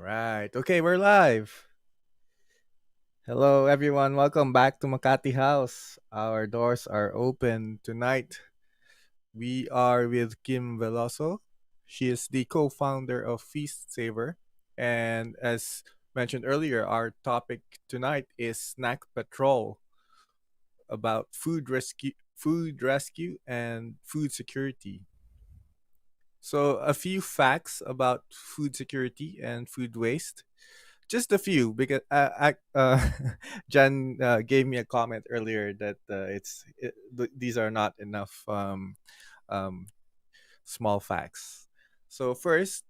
Right. Okay, we're live. Hello, everyone. Welcome back to Makati House. Our doors are open tonight. We are with Kim Veloso. She is the co founder of Feast Saver. And as mentioned earlier, our topic tonight is Snack Patrol about food rescue and food security. So, a few facts about food security and food waste. Just a few, because Jan gave me a comment earlier that these are not enough um, small facts. So first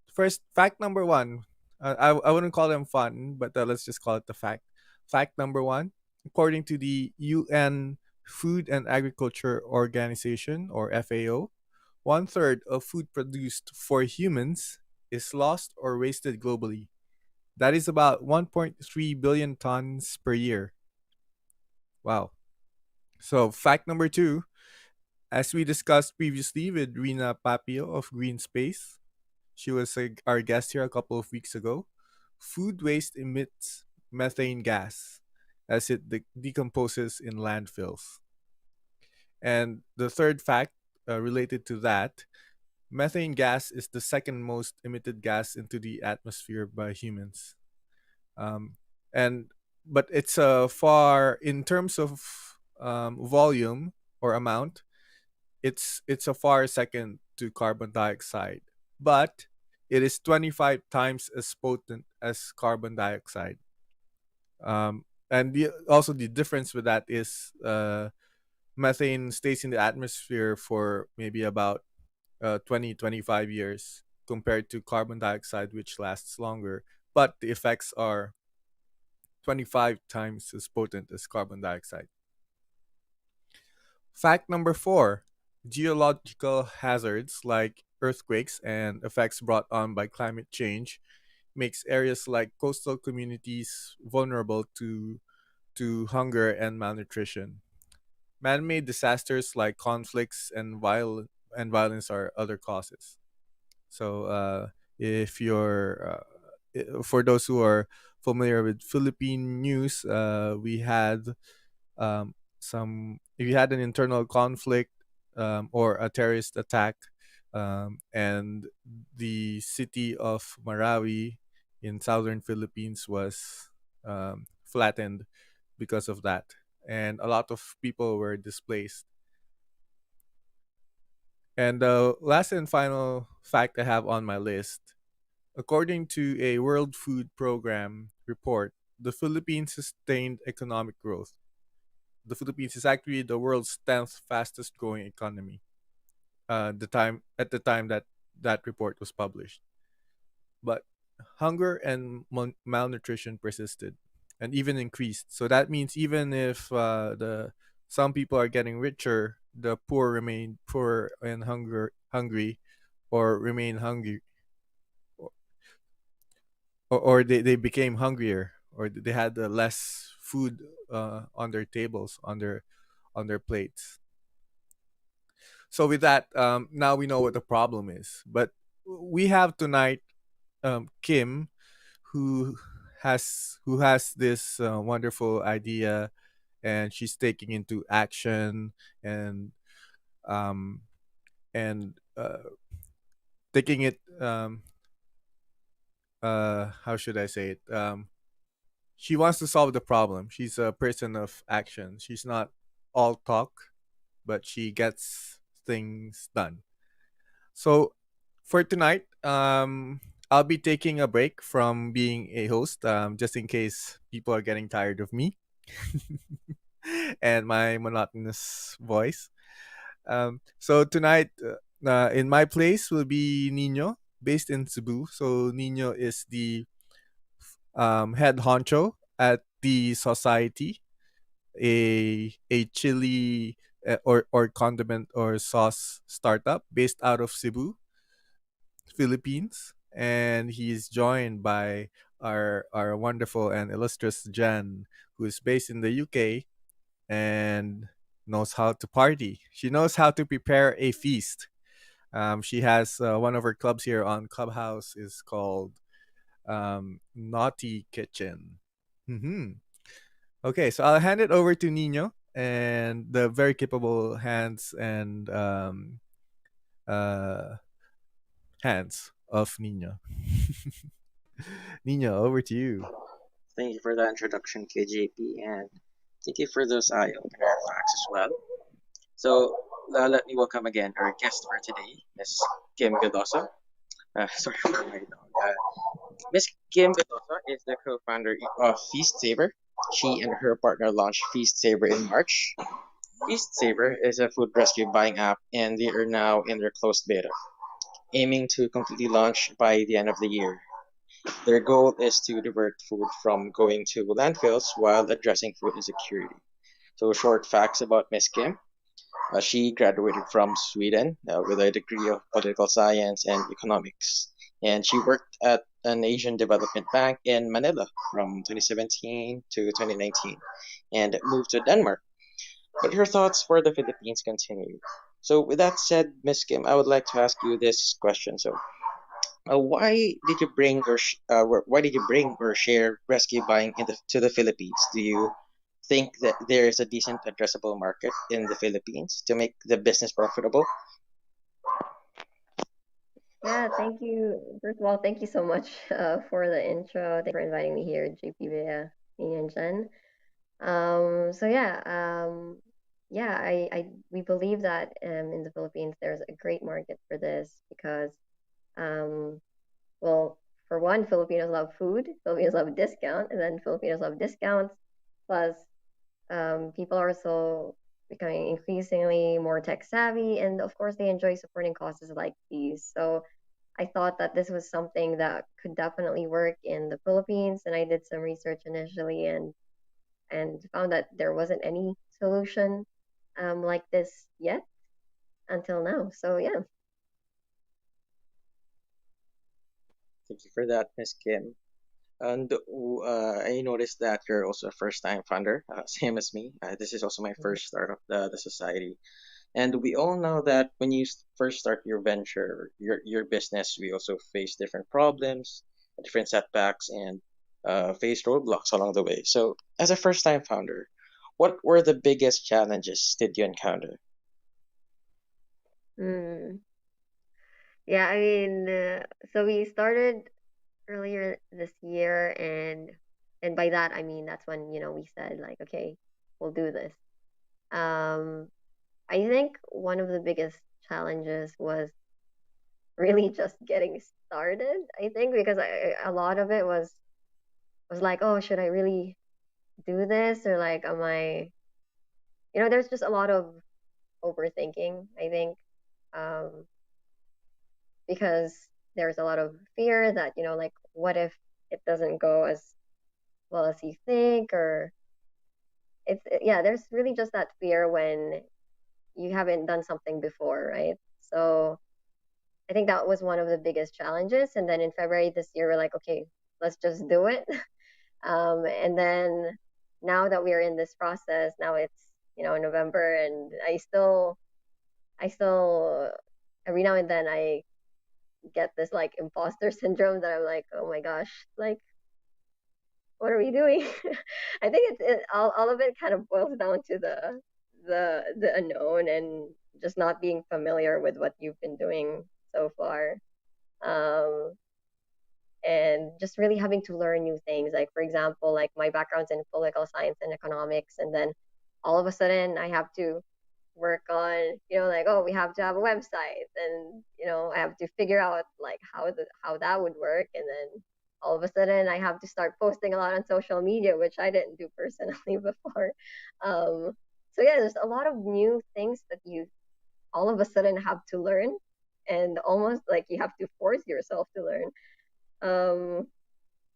fact number one, I wouldn't call them fun, but let's just call it the fact. Fact number one, according to the UN Food and Agriculture Organization, or FAO, one third of food produced for humans is lost or wasted globally. That is about 1.3 billion tons per year. Wow. So, fact number two, as we discussed previously with Rina Papio of Green Space, she was our guest here a couple of weeks ago. Food waste emits methane gas as it decomposes in landfills. And the third fact related to that, methane gas is the second most emitted gas into the atmosphere by humans. um, and but it's far in terms of volume or amount. It's a far second to carbon dioxide, but it is 25 times as potent as carbon dioxide. And also the difference with that is methane stays in the atmosphere for maybe about 20-25 years compared to carbon dioxide, which lasts longer, but the effects are 25 times as potent as carbon dioxide. Fact number four, geological hazards like earthquakes and effects brought on by climate change makes areas like coastal communities vulnerable to hunger and malnutrition. Man-made disasters like conflicts and violence are other causes. So, if you're for those who are familiar with Philippine news, we had some if you had an internal conflict or a terrorist attack, and the city of Marawi in southern Philippines was flattened because of that, and a lot of people were displaced. And the last and final fact I have on my list, according to a World Food Program report, the Philippines sustained economic growth. The Philippines is actually the world's 10th fastest growing economy. At the time that that report was published, but hunger and malnutrition persisted and even increased. So that means even if the some people are getting richer, the poor remain poor and hungry, or remain hungry, or, or they became hungrier, or they had less food on their tables, on their plates. So with that, now we know what the problem is. But we have tonight Kim, who has this wonderful idea, and she's taking into action, and um, and taking it. How should I say it? She wants to solve the problem. She's a person of action. She's not all talk, but she gets things done. So for tonight, I'll be taking a break from being a host, just in case people are getting tired of me and my monotonous voice. So tonight, in my place will be Nino, based in Cebu. So Nino is the head honcho at the society, a chili or condiment or sauce startup based out of Cebu, Philippines, and he's joined by our wonderful and illustrious Jan, who is based in the UK and knows how to party. She knows how to prepare a feast. She has one of her clubs here on Clubhouse is called naughty kitchen. Hmm. Okay, so I'll hand it over to Nino and the very capable uh, hands of Nino. Nino, over to you. Thank you for the introduction, KJP, and thank you for those eye-opener facts as well. So let me welcome again our guest for today, Miss Kim Gadosa. Sorry for my dog. Miss Kim Gadosa is the co-founder of Feast Saver. She and her partner launched Feast Saver in March. Feast Saver is a food rescue buying app, and they are now in their closed beta, aiming to completely launch by the end of the year. Their goal is to divert food from going to landfills while addressing food insecurity. So, short facts about Miss Kim. She graduated from Sweden with a degree of political science and economics. And she worked at an Asian development bank in Manila from 2017 to 2019 and moved to Denmark. But her thoughts for the Philippines continue. So, with that said, Miss Kim, I would like to ask you this question. So, why did you why did you bring or share rescue buying to the Philippines? Do you think that there is a decent addressable market in the Philippines to make the business profitable? Yeah, thank you. First of all, thank you so much for the intro. Thank you for inviting me here, JP Bea, me and Jen. So yeah, yeah, we believe that in the Philippines there's a great market for this because, um, well, for one, Filipinos love food, Filipinos love discount, and then Filipinos love discounts. Plus, people are also becoming increasingly more tech savvy, and of course, they enjoy supporting causes like these. So I thought that this was something that could definitely work in the Philippines, and I did some research initially and found that there wasn't any solution like this yet until now. So yeah. Thank you for that, Miss Kim. And I noticed that you're also a first-time founder, same as me. This is also my first start of the society. And we all know that when you first start your venture, your business, we also face different problems, different setbacks, and face roadblocks along the way. So, as a first-time founder, what were the biggest challenges did you encounter? Mm. Yeah, I mean, so we started earlier this year, and by that I mean that's when we said like, okay, we'll do this. Um, I think one of the biggest challenges was really just getting started. I think because a lot of it was like, oh, should I really do this or like, am I? There's just a lot of overthinking. I think um, because there's a lot of fear that like, what if it doesn't go as well as you think, or yeah, there's really just that fear when you haven't done something before, right? So I think that was one of the biggest challenges. And then in February this year, we're like, okay, let's just do it. And then now that we are in this process, now it's November, and I still every now and then I get this like imposter syndrome that I'm like, oh my gosh, like what are we doing? I think all of it kind of boils down to the unknown and just not being familiar with what you've been doing so far. Um, and just really having to learn new things. Like for example, like my background's in political science and economics, and then all of a sudden I have to work on, like, oh, we have to have a website, and I have to figure out like how that would work, and then all of a sudden I have to start posting a lot on social media, which I didn't do personally before. Um, so yeah, there's a lot of new things that you all of a sudden have to learn, and almost like you have to force yourself to learn. Um,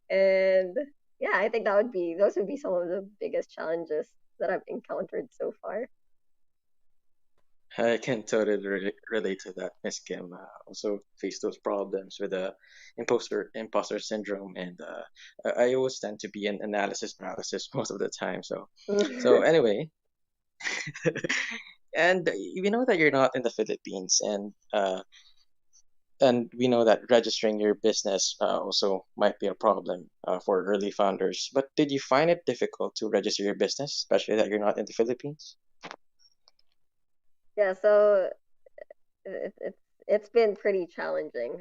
and yeah, I think those would be some of the biggest challenges that I've encountered so far. I can totally relate to that, Miss Kim. Also face those problems with the imposter syndrome, and I always tend to be an analysis paralysis most of the time. So anyway, and we know that you're not in the Philippines, and And we know that registering your business also might be a problem for early founders. But did you find it difficult to register your business, especially that you're not in the Philippines? Yeah, so it's been pretty challenging.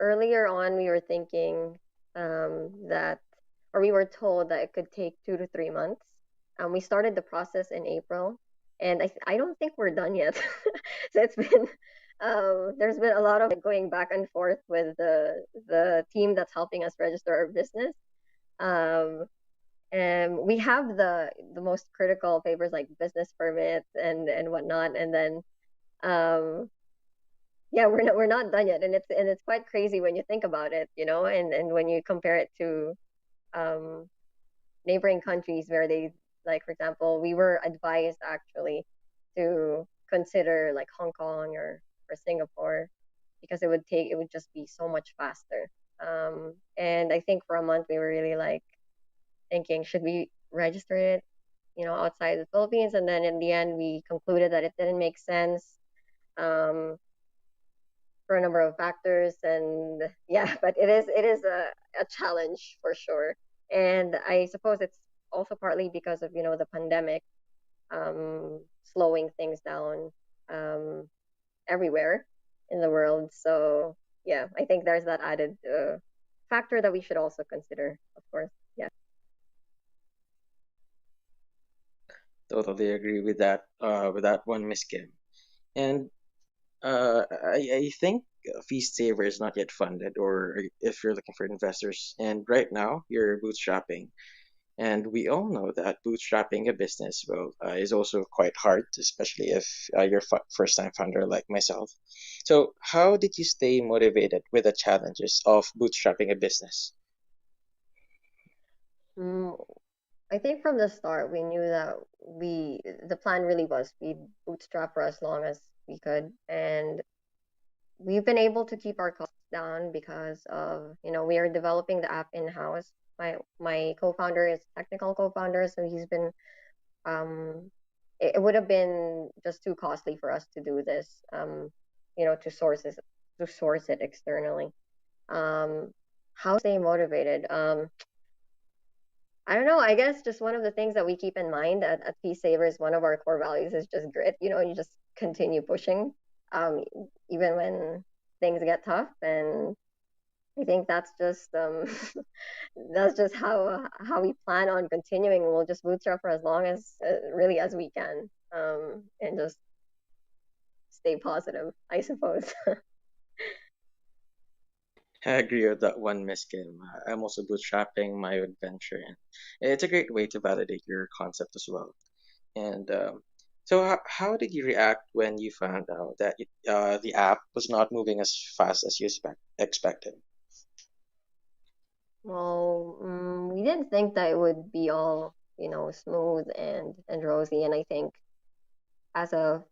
Earlier on, we were thinking that, or we were told that it could take 2 to 3 months. We started the process in April, and I don't think we're done yet. So it's been there's been a lot of like going back and forth with the team that's helping us register our business. Um, and we have the most critical papers like business permits and whatnot, and then um, yeah, we're not done yet, and it's quite crazy when you think about it, and when you compare it to um, neighboring countries where they, like, for example, we were advised actually to consider like Hong Kong or Singapore because it would just be so much faster. And I think for a month we were really like thinking, should we register it, outside the Philippines? And then in the end, we concluded that it didn't make sense. Um, for a number of factors, and yeah, but it is a challenge for sure, and I suppose it's also partly because of the pandemic slowing things down um, everywhere in the world. So yeah, I think there's that added factor that we should also consider, of course. Yeah. Totally agree with that one, Miss Kim. And I think Feast Saver is not yet funded, or if you're looking for investors. And right now, you're bootstrapping. And we all know that bootstrapping a business, well, is also quite hard, especially if you're first-time founder like myself. So, how did you stay motivated with the challenges of bootstrapping a business? mm, I think from the start we knew that the plan really was we bootstrap for as long as we could, and we've been able to keep our costs down because of we are developing the app in house. My co-founder is technical co-founder, so he's been it would have been just too costly for us to do this, to source it externally. How stay motivated? I don't know. I guess just one of the things that we keep in mind at Peace Savers, one of our core values is just grit. You just continue pushing, um, even when things get tough. And I think that's just that's just how we plan on continuing. We'll just bootstrap for as long as really as we can, and just stay positive, I suppose. I agree with that one, Miss Kim. I'm also bootstrapping my adventure, and it's a great way to validate your concept as well. And so, how did you react when you found out that the app was not moving as fast as you expected? Well, we didn't think that it would be all smooth and rosy, and I think as a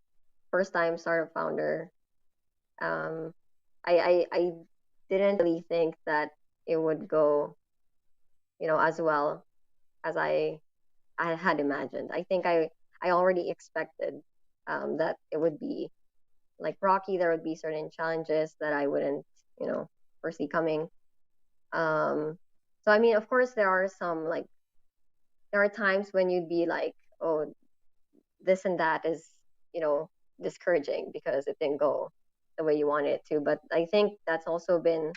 first time startup founder, um, I didn't really think that it would go as well as I had imagined. I think I already expected that it would be like rocky. There would be certain challenges that I wouldn't foresee coming. So I mean, of course, there are times when you'd be like, oh, this and that is you know discouraging because it didn't go the way you wanted it to. But I think that's also been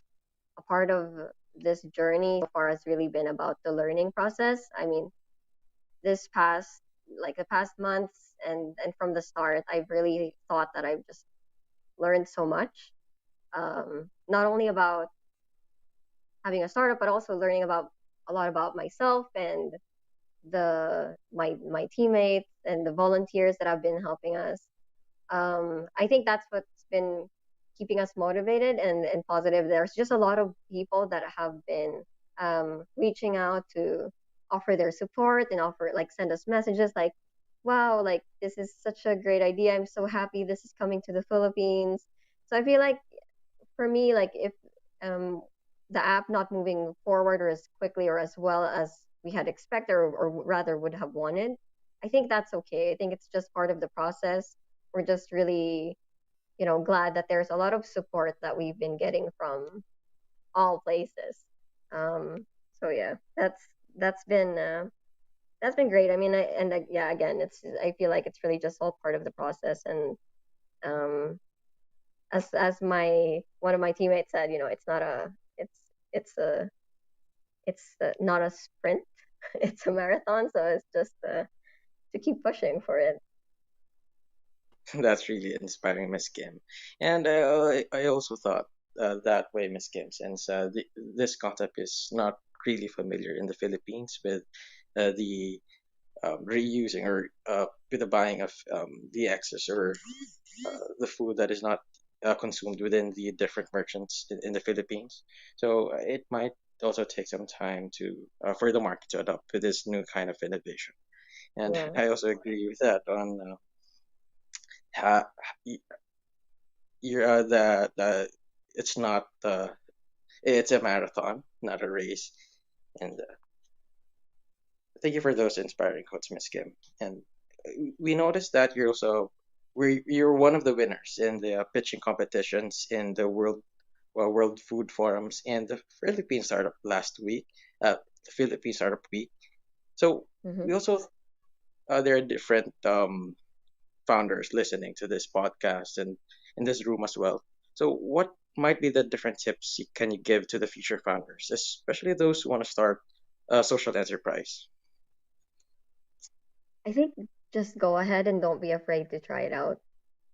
a part of this journey so far has really been about the learning process. I mean, this past like the past months and from the start, I've really thought that I've just learned so much, not only about having a startup, but also learning about a lot about myself and my teammates and the volunteers that have been helping us. I think that's what's been keeping us motivated and positive. There's just a lot of people that have been reaching out to offer their support and offer like send us messages like, wow, like this is such a great idea. I'm so happy this is coming to the Philippines. So I feel like for me, like if um, the app not moving forward or as quickly or as well as we had expected or rather would have wanted, I think that's okay. I think it's just part of the process. We're just really glad that there's a lot of support that we've been getting from all places. So yeah, that's been great. I mean, yeah, again, I feel like it's really just all part of the process. And um, as my one of my teammates said, it's it's a not a sprint, it's a marathon. So it's just to keep pushing for it. That's really inspiring, Miss Kim. And I also thought that way, Miss Kim, since this concept is not really familiar in the Philippines with the reusing or with the buying of the excess or the food that is not consumed within the different merchants in the Philippines. So it might also take some time to for the market to adopt to this new kind of innovation. And Yeah. I also agree with that on ha- you're the it's not it's a marathon, not a race. And thank you for those inspiring quotes, Miss Kim. And we noticed that you're one of the winners in the pitching competitions in the World Food Forums and the Philippine Startup last week, the Philippine Startup Week. So Hmm. we also there are different founders listening to this podcast and in this room as well. So, what might be the different tips can you give to the future founders, especially those who want to start a social enterprise? I think just go ahead and don't be afraid to try it out.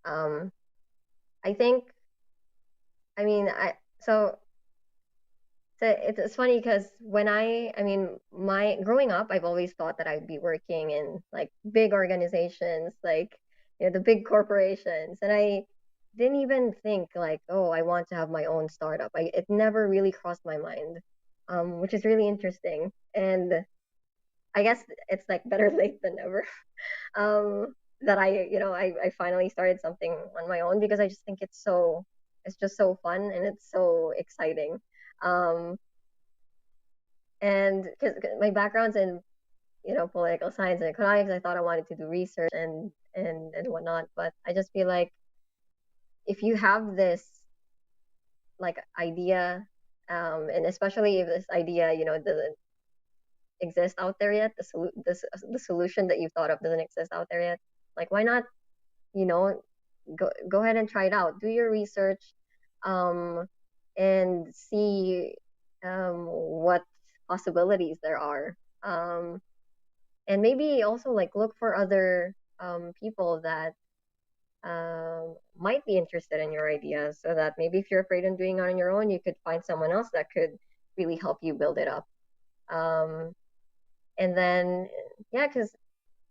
Um, I think, I mean, I so so it's funny because I mean, my growing up, I've always thought that I'd be working in like big organizations, like the big corporations, and I didn't even think like, oh, I want to have my own startup. It never really crossed my mind, which is really interesting. And I guess it's like better late than never. That I finally started something on my own because I just think it's just so fun and it's so exciting. Um, and because my background's in political science and economics, I thought I wanted to do research and whatnot. But I just feel like if you have this like idea, and especially if this idea doesn't exist out there yet, the solution that you thought of doesn't exist out there yet, like why not you know go ahead and try it out, do your research, um and see what possibilities there are, and maybe also like look for other people that might be interested in your ideas, so that maybe if you're afraid of doing it on your own, you could find someone else that could really help you build it up. um and then yeah, because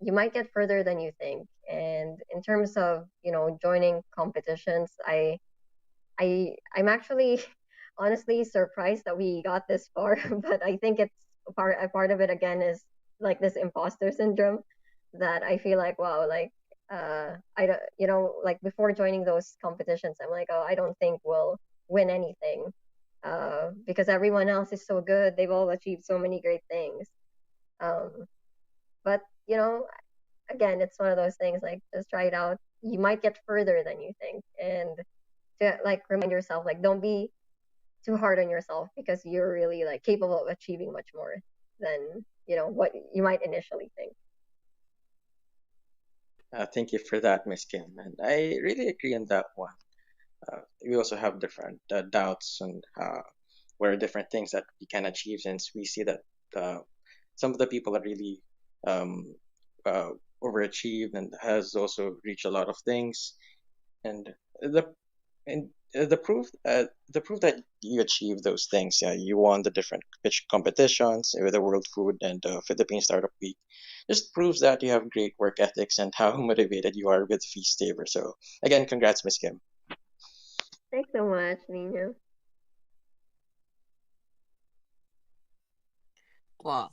you might get further than you think. And in terms of joining competitions, I'm actually honestly surprised that we got this far, but I think it's a part of it again is like this imposter syndrome, that I feel like, wow, like I don't, like before joining those competitions, I'm like, oh, I don't think we'll win anything, because everyone else is so good, they've all achieved so many great things. um but again, it's one of those things, like just try it out, you might get further than you think. And to like remind yourself, like don't be too hard on yourself, because you're really like capable of achieving much more than what you might initially think. Thank you for that, Miss Kim, and I really agree on that one. We also have different doubts and what are different things that we can achieve, since we see that uh, some of the people are really um, uh, overachieved and has also reached a lot of things. And the the proof that you achieved those things, yeah, you won the different pitch competitions with the World Food and Philippine Startup Week, just proves that you have great work ethics and how motivated you are with Feast Saver. So again, congrats, Miss Kim. Thanks so much, Nina. Wow,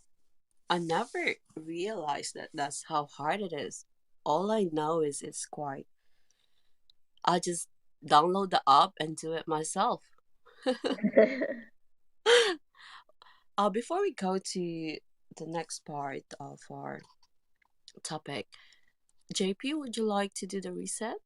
I never realized that that's how hard it is. All I know is it's quite. I just download the app and do it myself. Before we go to the next part of our topic, JP, would you like to do the reset?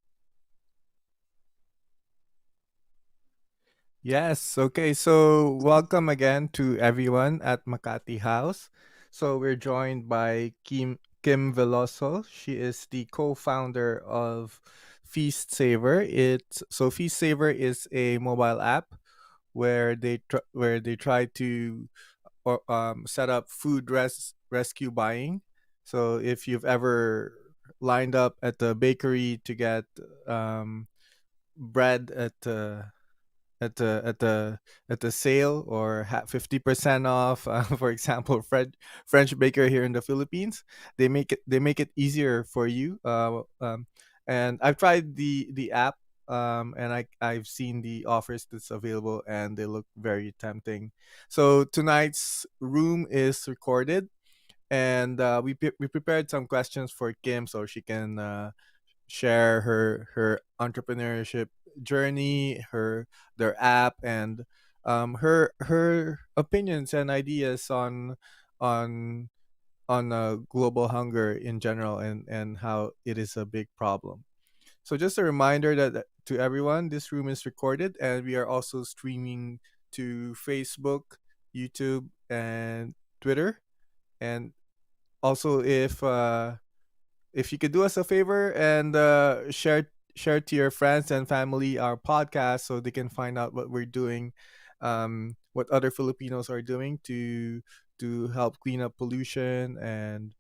Yes. Okay. So, welcome again to everyone at Makati House. So, we're joined by Kim Veloso. She is the co-founder of Feast Saver. Feast Saver is a mobile app where they try to set up rescue buying. So, if you've ever lined up at the bakery to get bread at the at the at the sale or 50% off, for example, French baker here in the Philippines, they make it easier for you, and I've tried the app, and I've seen the offers that's available and they look very tempting. So tonight's room is recorded, and we prepared some questions for Kim so she can share her entrepreneurship journey, their app, and her opinions and ideas on global hunger in general, and how it is a big problem. So just a reminder that to everyone, this room is recorded, and we are also streaming to Facebook, YouTube, and Twitter. And also, if you could do us a favor and share to your friends and family our podcast so they can find out what we're doing, what other Filipinos are doing to help clean up pollution and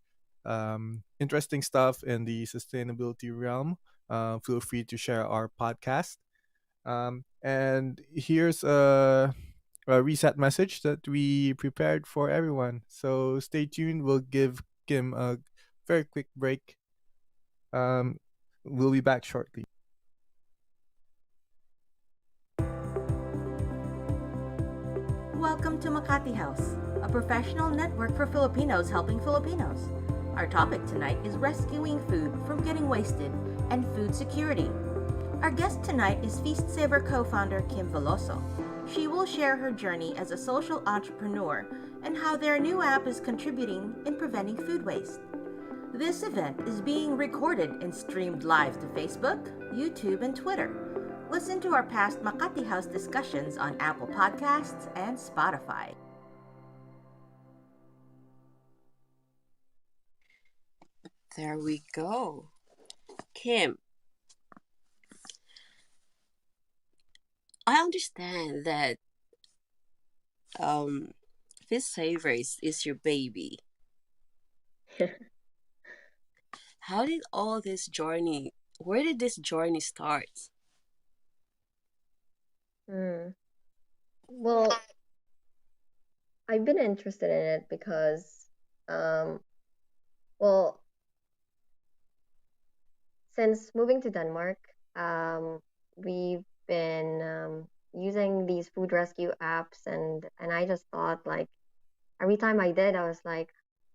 interesting stuff in the sustainability realm. Feel free to share our podcast. And here's a reset message that we prepared for everyone. So stay tuned. We'll give Kim a very quick break. um, we'll be back shortly. Welcome to Makati House, a professional network for Filipinos helping Filipinos. Our topic tonight is rescuing food from getting wasted and food security. Our guest tonight is Feast Saver co-founder Kim Veloso. She will share her journey as a social entrepreneur and how their new app is contributing in preventing food waste. This event is being recorded and streamed live to Facebook, YouTube, and Twitter. Listen to our past Makati House discussions on Apple Podcasts and Spotify. There we go. Kim, I understand that um Fish Savers is your baby. How did all this journey, where did this journey start? Hmm. Well, I've been interested in it because, um, well, since moving to Denmark, we've been using these food rescue apps, and I just thought like every time I did, I was like,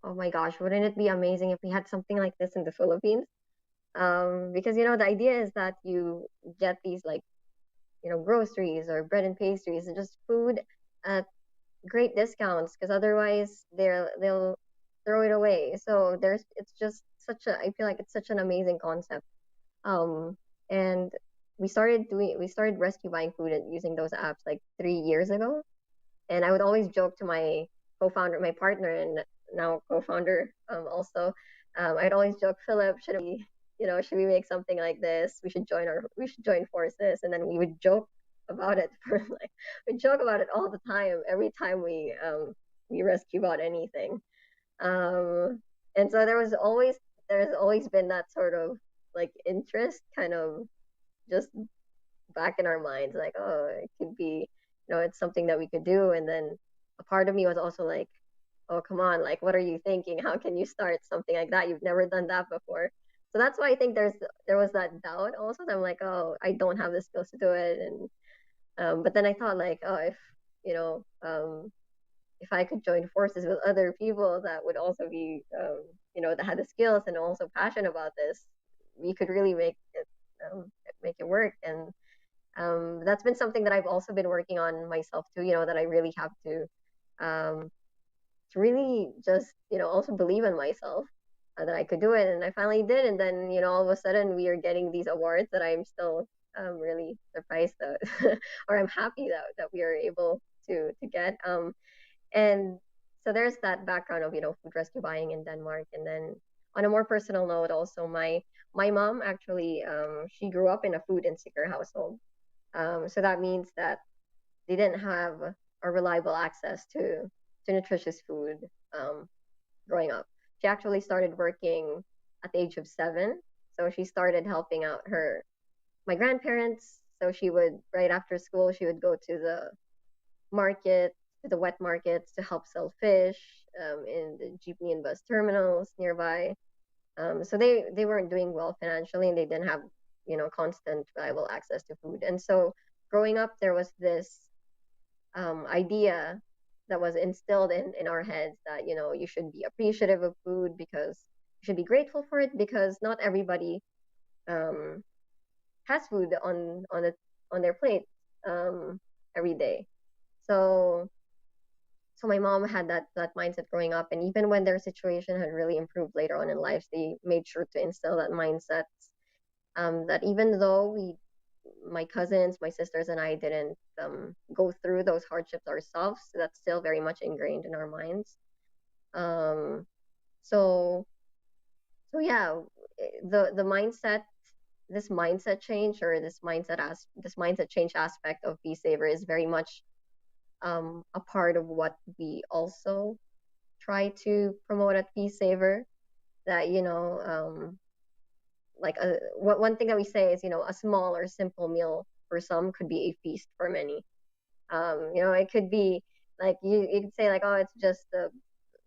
oh my gosh, wouldn't it be amazing if we had something like this in the Philippines? Because the idea is that you get these like groceries or bread and pastries and just food at great discounts because otherwise they'll throw it away. So it's just such a I feel like it's such an amazing concept. Um, and we started rescue buying food and using those apps like 3 years ago. And I would always joke to my co-founder, my partner, and now co-founder, also. I'd always joke, Philip, should we make something like this? We should join forces, and then we would joke about it for like we joke about it all the time. Every time we rescue about anything, um, and so there's always been that sort of like interest, kind of just back in our minds, like, oh, it could be, it's something that we could do. And then a part of me was also like, oh, come on, like, what are you thinking? How can you start something like that? You've never done that before. So that's why I think there was that doubt also. That I'm like, oh, I don't have the skills to do it. And but then I thought like, oh, you know, um, if I could join forces with other people that would also be, that had the skills and also passionate about this, we could really make it work. And that's been something that I've also been working on myself too. That I really have um, to really just also believe in myself, that I could do it, and I finally did. And then all of a sudden we are getting these awards that I'm still really surprised that, or I'm happy that we are able to get. And so there's that background of food rescue buying in Denmark, and then on a more personal note, also my mom actually she grew up in a food insecure household. So that means that they didn't have a reliable access to nutritious food growing up. She actually started working at the age of 7. So she started helping out my grandparents. So she would, right after school, she would go to the market, to the wet markets to help sell fish in the jeepney and bus terminals nearby. So they weren't doing well financially, and they didn't have constant reliable access to food. And so growing up, there was this idea that was instilled in our heads that you should be appreciative of food, because you should be grateful for it, because not everybody um, has food on their plate every day. So my mom had that mindset growing up, and even when their situation had really improved later on in life, they made sure to instill that mindset, that even though my cousins, my sisters, and I didn't go through those hardships ourselves, that's still very much ingrained in our minds. Um, so yeah, the mindset, this mindset change, or this mindset change aspect of Be Saver is very much a part of what we also try to promote at Be Saver. That like one thing that we say is a small or simple meal for some could be a feast for many. It could be like you could say like, oh, it's just the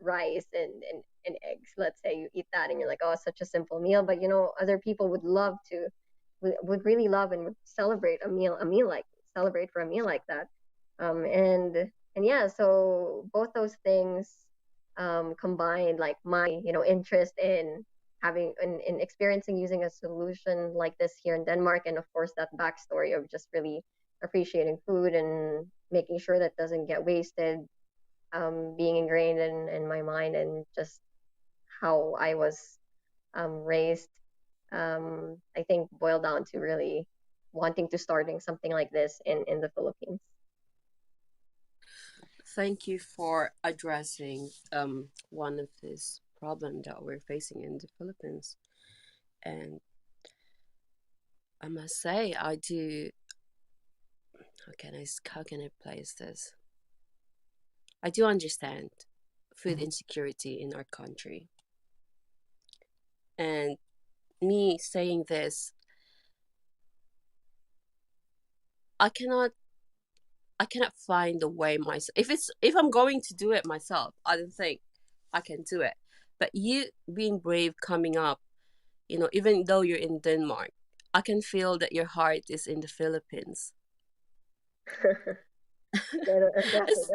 rice and eggs. Let's say you eat that and you're like, oh, it's such a simple meal, but other people would love to would really love and would celebrate a meal like celebrate for a meal like that. And yeah, so both those things combined, like my interest in having in experiencing using a solution like this here in Denmark, and of course that backstory of just really appreciating food and making sure that doesn't get wasted, being ingrained in my mind, and just how I was raised, I think boiled down to really wanting to starting something like this in the Philippines. Thank you for addressing one of this problem that we're facing in the Philippines. And I must say, I do. How can I place this? I do understand food insecurity in our country, and me saying this, I cannot find a way myself. If I'm going to do it myself, I don't think I can do it. But you being brave, coming up, even though you're in Denmark, I can feel that your heart is in the Philippines. I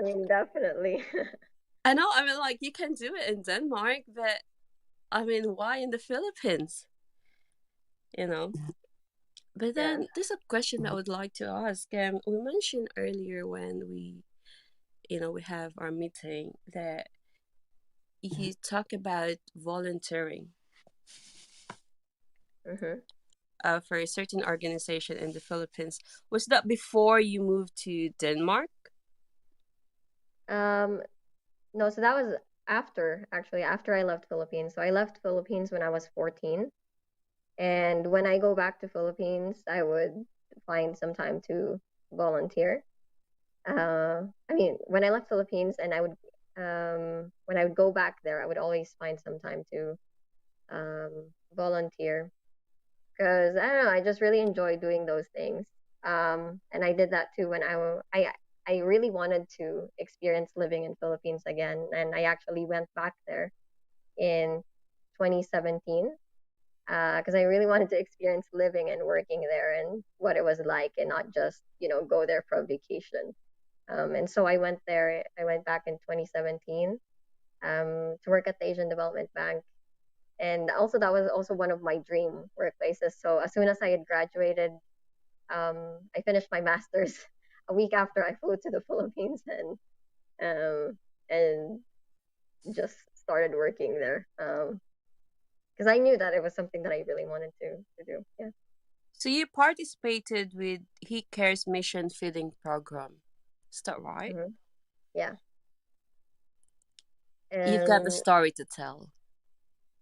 mean, definitely. I know. I mean, like, you can do it in Denmark, but I mean, why in the Philippines? You know. But Yeah. then there's a question I would like to ask. We mentioned earlier when we have our meeting that you talk about volunteering Mm-hmm. for a certain organization in the Philippines. Was that before you moved to Denmark? No, so that was after I left Philippines. So I left Philippines when I was 14. And when I go back to Philippines, I would find some time to volunteer. I mean, when I left Philippines and when I would go back there, I would always find some time to volunteer, because I don't know, I just really enjoy doing those things. And I did that too when I really wanted to experience living in Philippines again, and I actually went back there in 2017 because I really wanted to experience living and working there and what it was like, and not just go there for a vacation. And so I went there. I went back in 2017 to work at the Asian Development Bank, and also that was also one of my dream workplaces. So as soon as I had graduated, I finished my master's a week after I flew to the Philippines, and just started working there because I knew that it was something that I really wanted to do. Yeah. So you participated with He Cares mission feeding program. Is that right? Hmm. Yeah. You've got a And story to tell.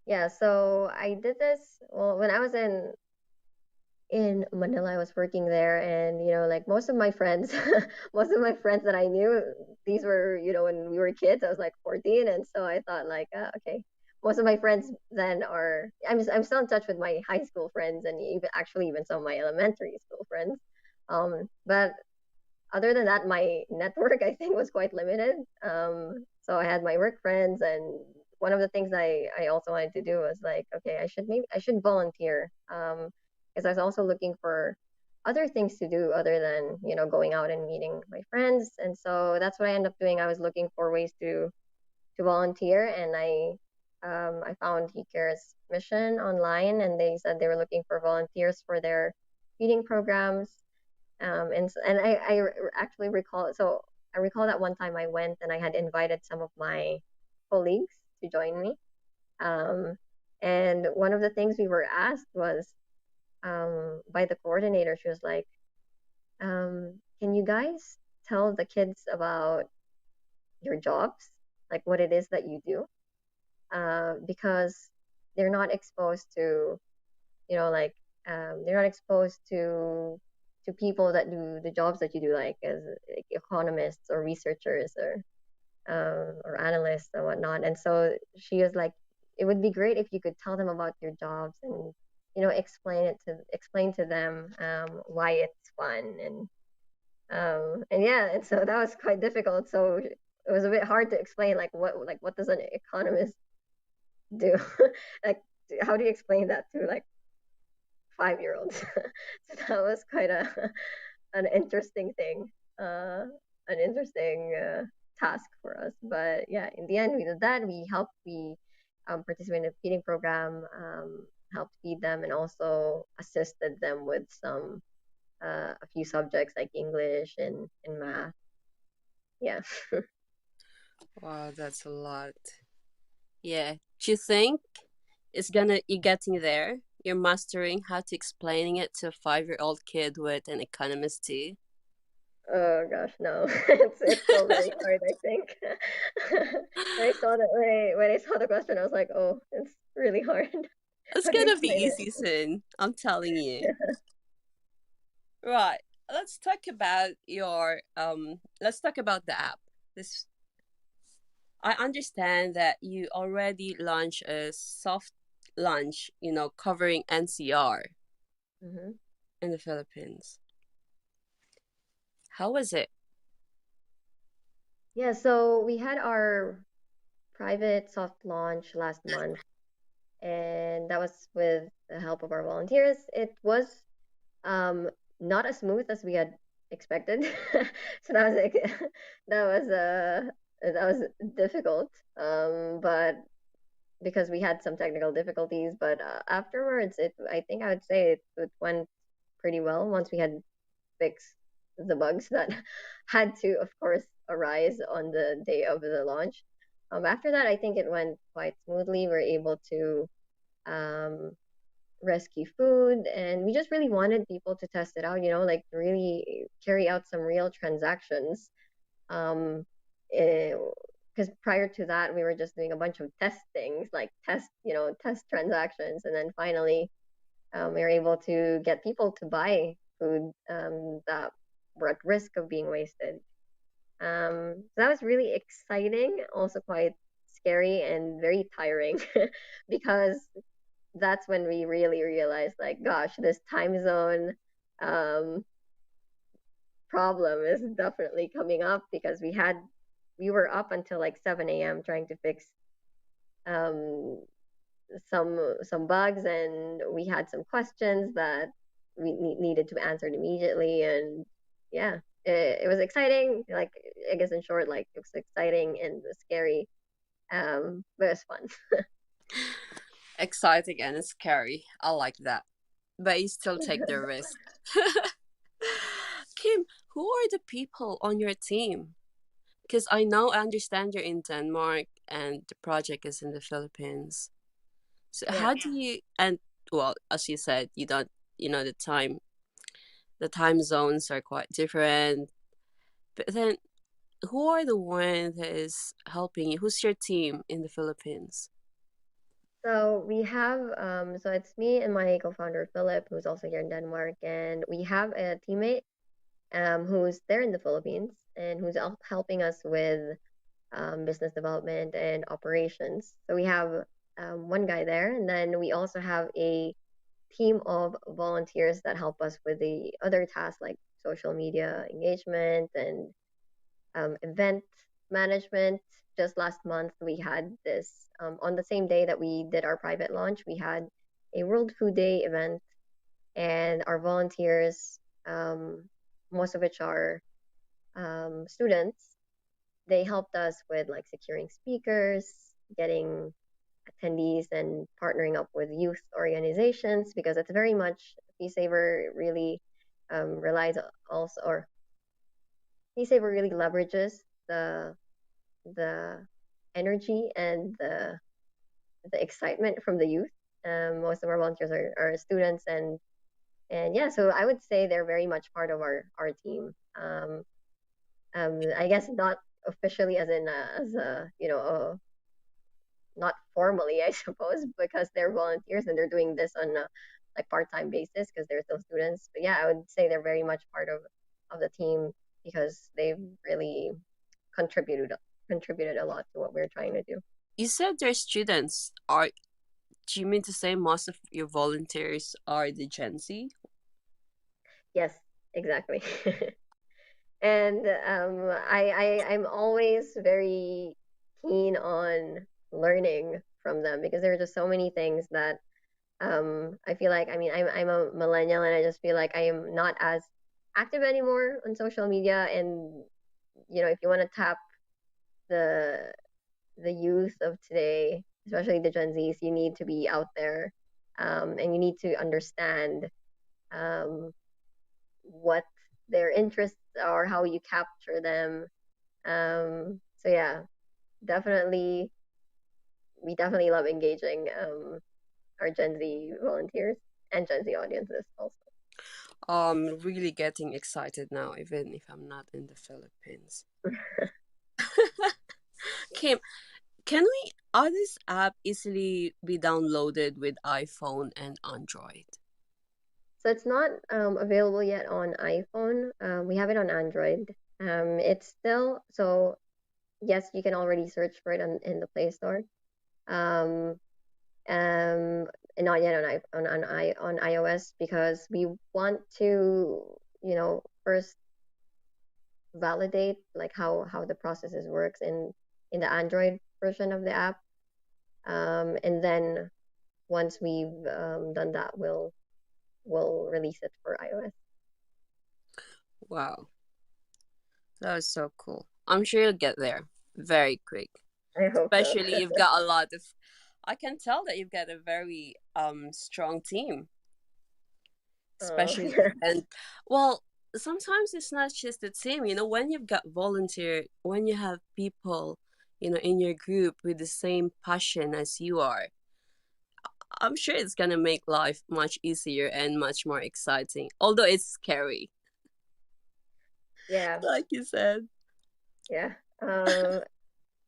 yeah, so I did this, well, when I was in Manila. I was working there, and like most of my friends, most of my friends that I knew, these were, when we were kids. I was like 14, and so I thought like, okay. Most of my friends then are, I'm still in touch with my high school friends, and even some of my elementary school friends. But other than that, my network I think was quite limited. So I had my work friends, and one of the things I also wanted to do was like, okay, I should volunteer. Because I was also looking for other things to do other than going out and meeting my friends, and so that's what I ended up doing. I was looking for ways to volunteer, and I found He Cares mission online, and they said they were looking for volunteers for their feeding programs. And I actually recall, so I recall that one time I went and I had invited some of my colleagues to join me. Um, and one of the things we were asked was, by the coordinator. She was like, can you guys tell the kids about your jobs, like what it is that you do? Because they're not exposed to, like, they're not exposed to people that do the jobs that you do, like as like economists or researchers or analysts and whatnot. And so she was like, it would be great if you could tell them about your jobs and explain to them why it's fun and yeah, and so that was quite difficult. So it was a bit hard to explain like what does an economist do? Like how do you explain that to like 5-year-olds? So that was quite a an interesting thing, uh, an interesting task for us. But yeah, in the end, we did that. We participated in a feeding program, helped feed them, and also assisted them with a few subjects like English and math. Yeah. Wow, that's a lot. Yeah. Do you think you're getting there? You're mastering how to explaining it to a 5-year-old kid with an economist too? Oh gosh, no. It's still very hard, I think. When I saw the question, I was like, oh, it's really hard. It's How do you gonna be explain easy it? soon. I'm telling you. Right. Let's talk about the app. This I understand that you already launched a soft launch, covering NCR Hmm. in the Philippines. How was it? Yeah, so we had our private soft launch last month, and that was with the help of our volunteers. It was um, not as smooth as we had expected, so that was like that was that was difficult. But because we had some technical difficulties, but afterwards, I think I would say it went pretty well once we had fixed the bugs that had to, of course, arise on the day of the launch. After that, I think it went quite smoothly. We were able to um, rescue food, and we just really wanted people to test it out, like really carry out some real transactions. Um, because prior to that, we were just doing a bunch of test things, like test transactions, and then finally, we were able to get people to buy food that were at risk of being wasted. So that was really exciting, also quite scary and very tiring because that's when we really realized, like, gosh, this time zone um, problem is definitely coming up because we were up until like 7 a.m. trying to fix um, some bugs, and we had some questions that we needed to be answered immediately. And yeah, it was exciting. Like, I guess in short, like, it was exciting and scary, but it was fun. Exciting and scary. I like that. But you still take the risk. Kim, who are the people on your team? Because I understand you're in Denmark and the project is in the Philippines. So Yeah. how do you and well, as you said, the time zones are quite different. But then, who are the one that is helping you? Who's your team in the Philippines? So we have so it's me and my co-founder Philip, who's also here in Denmark, and we have a teammate who's there in the Philippines and who's helping us with business development and operations. So we have one guy there, and then we also have a team of volunteers that help us with the other tasks like social media engagement and event management. Just last month, we had this on the same day that we did our private launch, we had a World Food Day event, and our volunteers, most of which are students, they helped us with like securing speakers, getting attendees, and partnering up with youth organizations because it's very much FeeSaver really relies also, or FeeSaver really leverages the the energy and the excitement from the youth. Most of our volunteers are students, and yeah, so I would say they're very much part of our team. I guess not officially as a not formally, I suppose, because they're volunteers and they're doing this on a like part-time basis because they're still students. But yeah, I would say they're very much part of the team because they've really contributed a lot to what we're trying to do. You said they're students. Do you mean to say most of your volunteers are the Gen Z? Yes, exactly. And I'm always very keen on learning from them because there are just so many things that I feel like, I mean, I'm a millennial and I just feel like I am not as active anymore on social media. And if you want to tap the youth of today, especially the Gen Zs, you need to be out there, and you need to understand um, what their interests are, how you capture them. So yeah, definitely, we definitely love engaging our Gen Z volunteers and Gen Z audiences also. I'm really getting excited now, even if I'm not in the Philippines. Kim, are this app easily be downloaded with iPhone and Android? So it's not available yet on iPhone. We have it on Android. It's still so yes, you can already search for it in the Play Store. Um, and not yet on iOS because we want to first validate like how the processes works in the Android version of the app, and then once we've done that, we'll release it for iOS. Wow, that was so cool. I'm sure you'll get there very quick. I hope so. Especially you've got a lot of. I can tell that you've got a very strong team. Especially and well, sometimes it's not just the team. When you've got when you have people, in your group with the same passion as you are, I'm sure it's gonna make life much easier and much more exciting. Although it's scary. Yeah. Like you said. Yeah.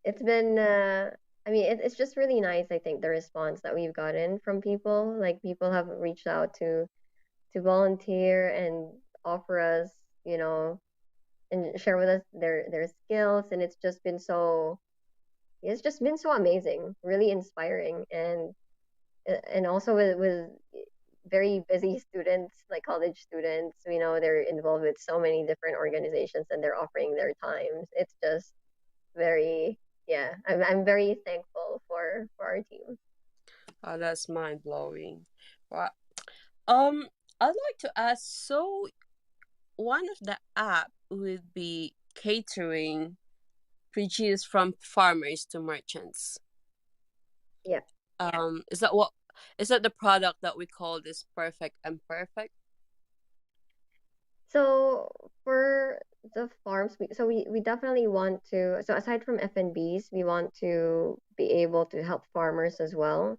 It's been I mean it's just really nice, I think, the response that we've gotten from people. Like people have reached out to volunteer and offer us, and share with us their skills, and it's just been so amazing, really inspiring, and also with very busy students, like college students, they're involved with so many different organizations and they're offering their times. It's just very, yeah, I'm very thankful for our team. Oh, that's mind blowing. Wow. I'd like to ask. So, one of the app would be catering produce from farmers to merchants. Yeah. Is that the product that we call this perfect and perfect? So for the farms, we definitely want to. So aside from F&Bs, we want to be able to help farmers as well.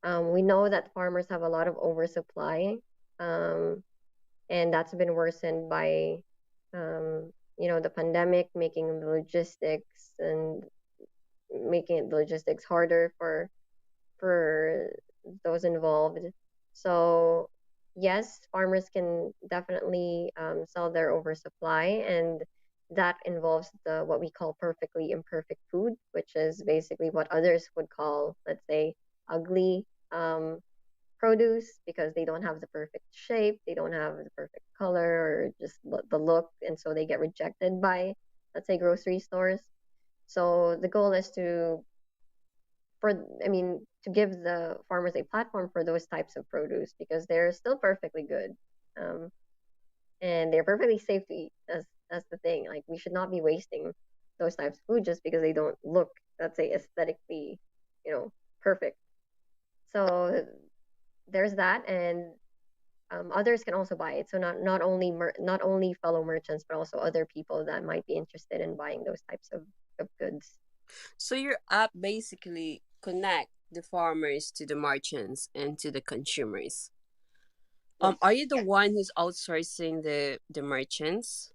We know that farmers have a lot of oversupply And that's been worsened by the pandemic, making the logistics and making the logistics harder for those involved. So yes, farmers can definitely sell their oversupply, and that involves the what we call perfectly imperfect food, which is basically what others would call, let's say, ugly produce, because they don't have the perfect shape, they don't have the perfect color, or just the look, and so they get rejected by, let's say, grocery stores. So the goal is to give the farmers a platform for those types of produce, because they're still perfectly good, um, and they're perfectly safe to eat. That's the thing. Like, we should not be wasting those types of food just because they don't look, let's say, aesthetically, you know, perfect. So there's that, and others can also buy it. So not only fellow merchants, but also other people that might be interested in buying those types of goods. So your app basically connect the farmers to the merchants and to the consumers. Yes. Are you the one who's outsourcing the merchants?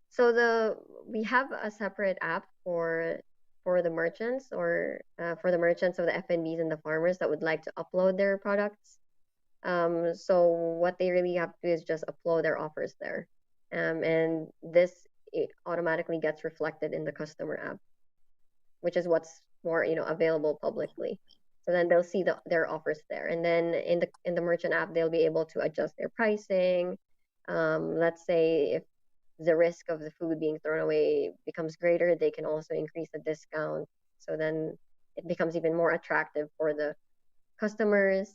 So we have a separate app for the merchants, or for the merchants of the FNBs and the farmers that would like to upload their products. So what they really have to do is just upload their offers there, and this it automatically gets reflected in the customer app, which is what's more available publicly. So then they'll see their offers there, and then in the merchant app they'll be able to adjust their pricing. Let's say if the risk of the food being thrown away becomes greater, they can also increase the discount. So then it becomes even more attractive for the customers,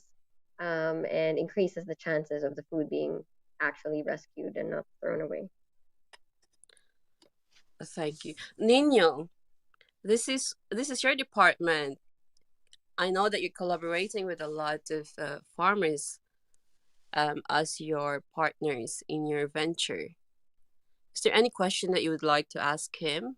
and increases the chances of the food being actually rescued and not thrown away. Thank you, Nino. This is your department. I know that you're collaborating with a lot of farmers as your partners in your venture. Is there any question that you would like to ask him?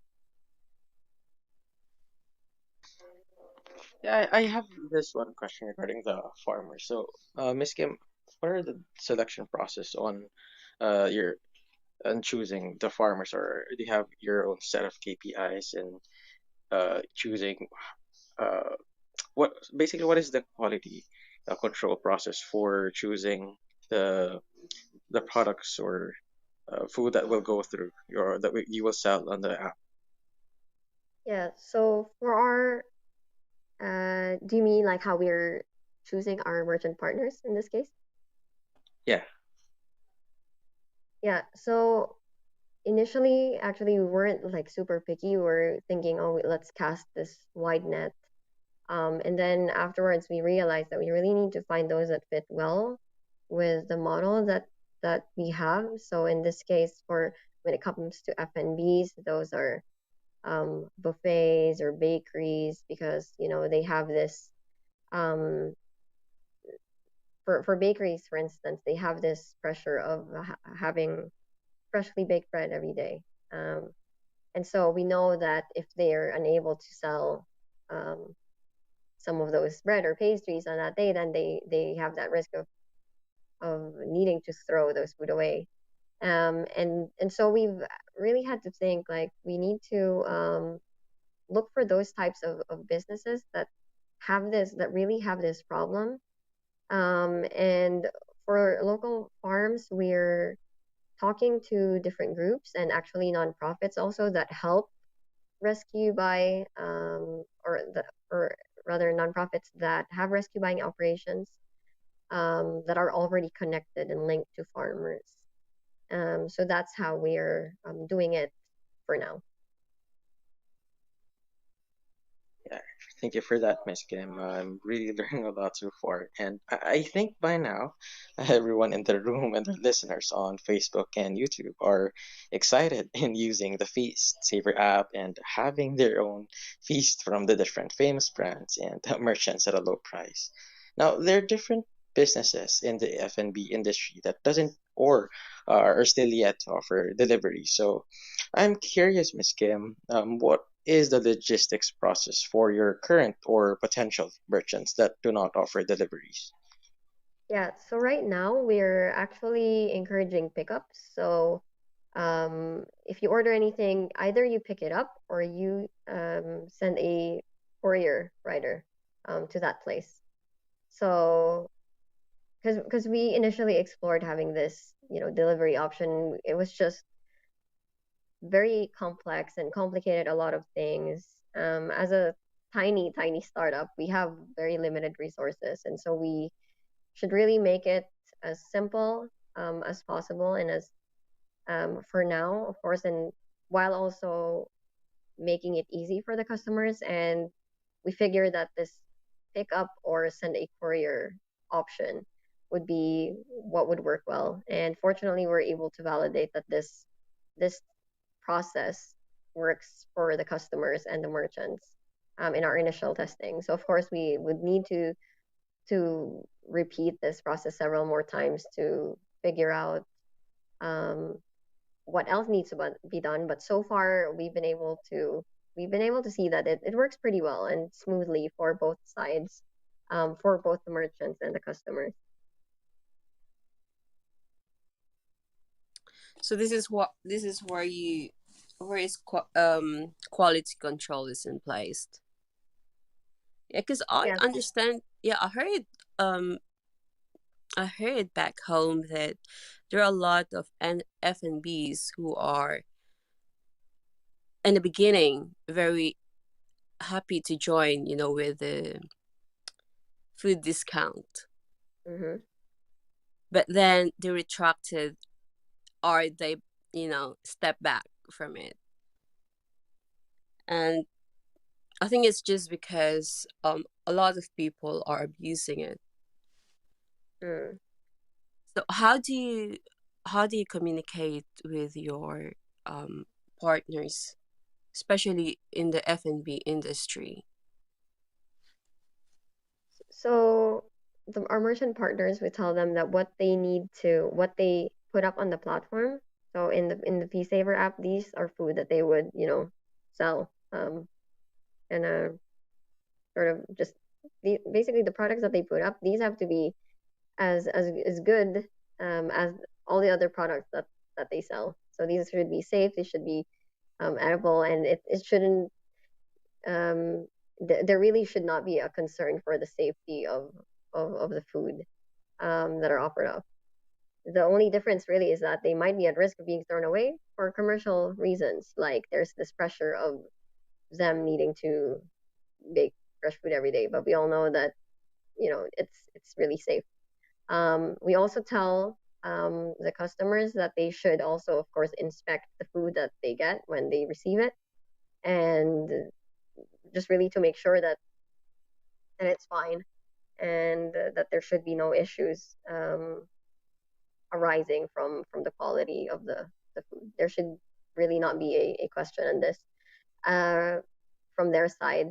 Yeah, I have this one question regarding the farmers. So, Miss Kim, what are the selection process your on choosing the farmers, or do you have your own set of KPIs and choosing uh, what is the quality control process for choosing the the products or food that will go through you will sell on the app? Yeah. So for our, do you mean like how we're choosing our merchant partners in this case? Yeah. Yeah. So initially, actually, we weren't like super picky. We were thinking, oh, let's cast this wide net. And then afterwards, we realized that we really need to find those that fit well with the model that we have. So in this case, for when it comes to FNBs, those are buffets or bakeries, because they have this, um, for bakeries, for instance, they have this pressure of having freshly baked bread every day. Um, and so we know that if they are unable to sell um, some of those bread or pastries on that day, then they have that risk of needing to throw those food away. And so we've really had to think, like, we need to look for those types of businesses that really have this problem. And for local farms, we're talking to different groups and actually nonprofits also that help rescue buy, or rather nonprofits that have rescue buying operations, that are already connected and linked to farmers. So that's how we're doing it for now. Yeah, thank you for that, Miss Kim. I'm really learning a lot so far, and I think by now everyone in the room and the listeners on Facebook and YouTube are excited in using the Feast Saver app and having their own feast from the different famous brands and merchants at a low price. Now, there are different businesses in the F&B industry that doesn't or are still yet to offer delivery. So, I'm curious, Miss Kim, what is the logistics process for your current or potential merchants that do not offer deliveries? Yeah, so right now we're actually encouraging pickups. So if you order anything, either you pick it up or you send a courier rider to that place. So because we initially explored having this, delivery option, it was just very complex and complicated a lot of things. As a tiny startup, we have very limited resources, and so we should really make it as simple as possible and as for now, of course, and while also making it easy for the customers. And we figure that this pick up or send a courier option would be what would work well. And fortunately, we're able to validate that this process works for the customers and the merchants in our initial testing. So of course, we would need to repeat this process several more times to figure out um, what else needs to be done. But so far, we've been able to see that it works pretty well and smoothly for both sides, for both the merchants and the customers. So this is where quality control is in place. Yeah, because I Yes. understand. Yeah, um I heard back home that there are a lot of F&Bs who are in the beginning very happy to join, with the food discount, Hmm. but then they retracted or they, step back from it. And I think it's just because a lot of people are abusing it. Mm. So how do you communicate with your partners, especially in the F&B industry? So our merchant partners, we tell them that what they put up on the platform. So in the Fee Saver app, these are food that they would sell, and sort of just basically the products that they put up. These have to be as good as all the other products that they sell. So these should be safe. They should be edible, and it shouldn't. There really should not be a concern for the safety of the food that are offered up. The only difference really is that they might be at risk of being thrown away for commercial reasons. Like there's this pressure of them needing to bake fresh food every day, but we all know that it's really safe. We also tell the customers that they should also, of course, inspect the food that they get when they receive it, and just really to make sure that it's fine and that there should be no issues arising from the quality of the food. There should really not be a question on this uh, from their side,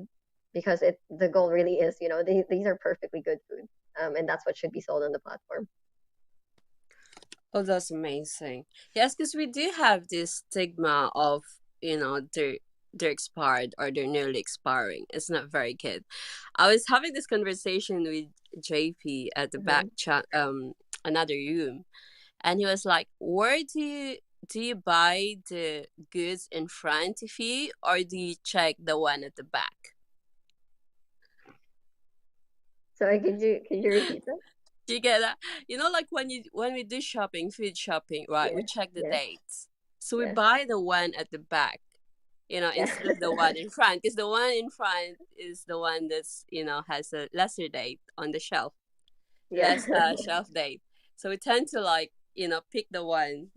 because the goal really is, these are perfectly good food, and that's what should be sold on the platform. Oh, that's amazing. Yes, because we do have this stigma of, they're expired or they're nearly expiring. It's not very good. I was having this conversation with JP at the back Mhm. chat, another room, and he was like, "Where do you buy the goods in front of you, or do you check the one at the back?" Sorry, could you repeat that? Do you get that? Like when we do shopping, food shopping, right? We Yes, check the yes, dates. So we yes, buy the one at the back, yeah, instead of the one in front, because the one in front is the one that's, has a lesser date on the shelf, yeah, less shelf date. So we tend to like, pick the one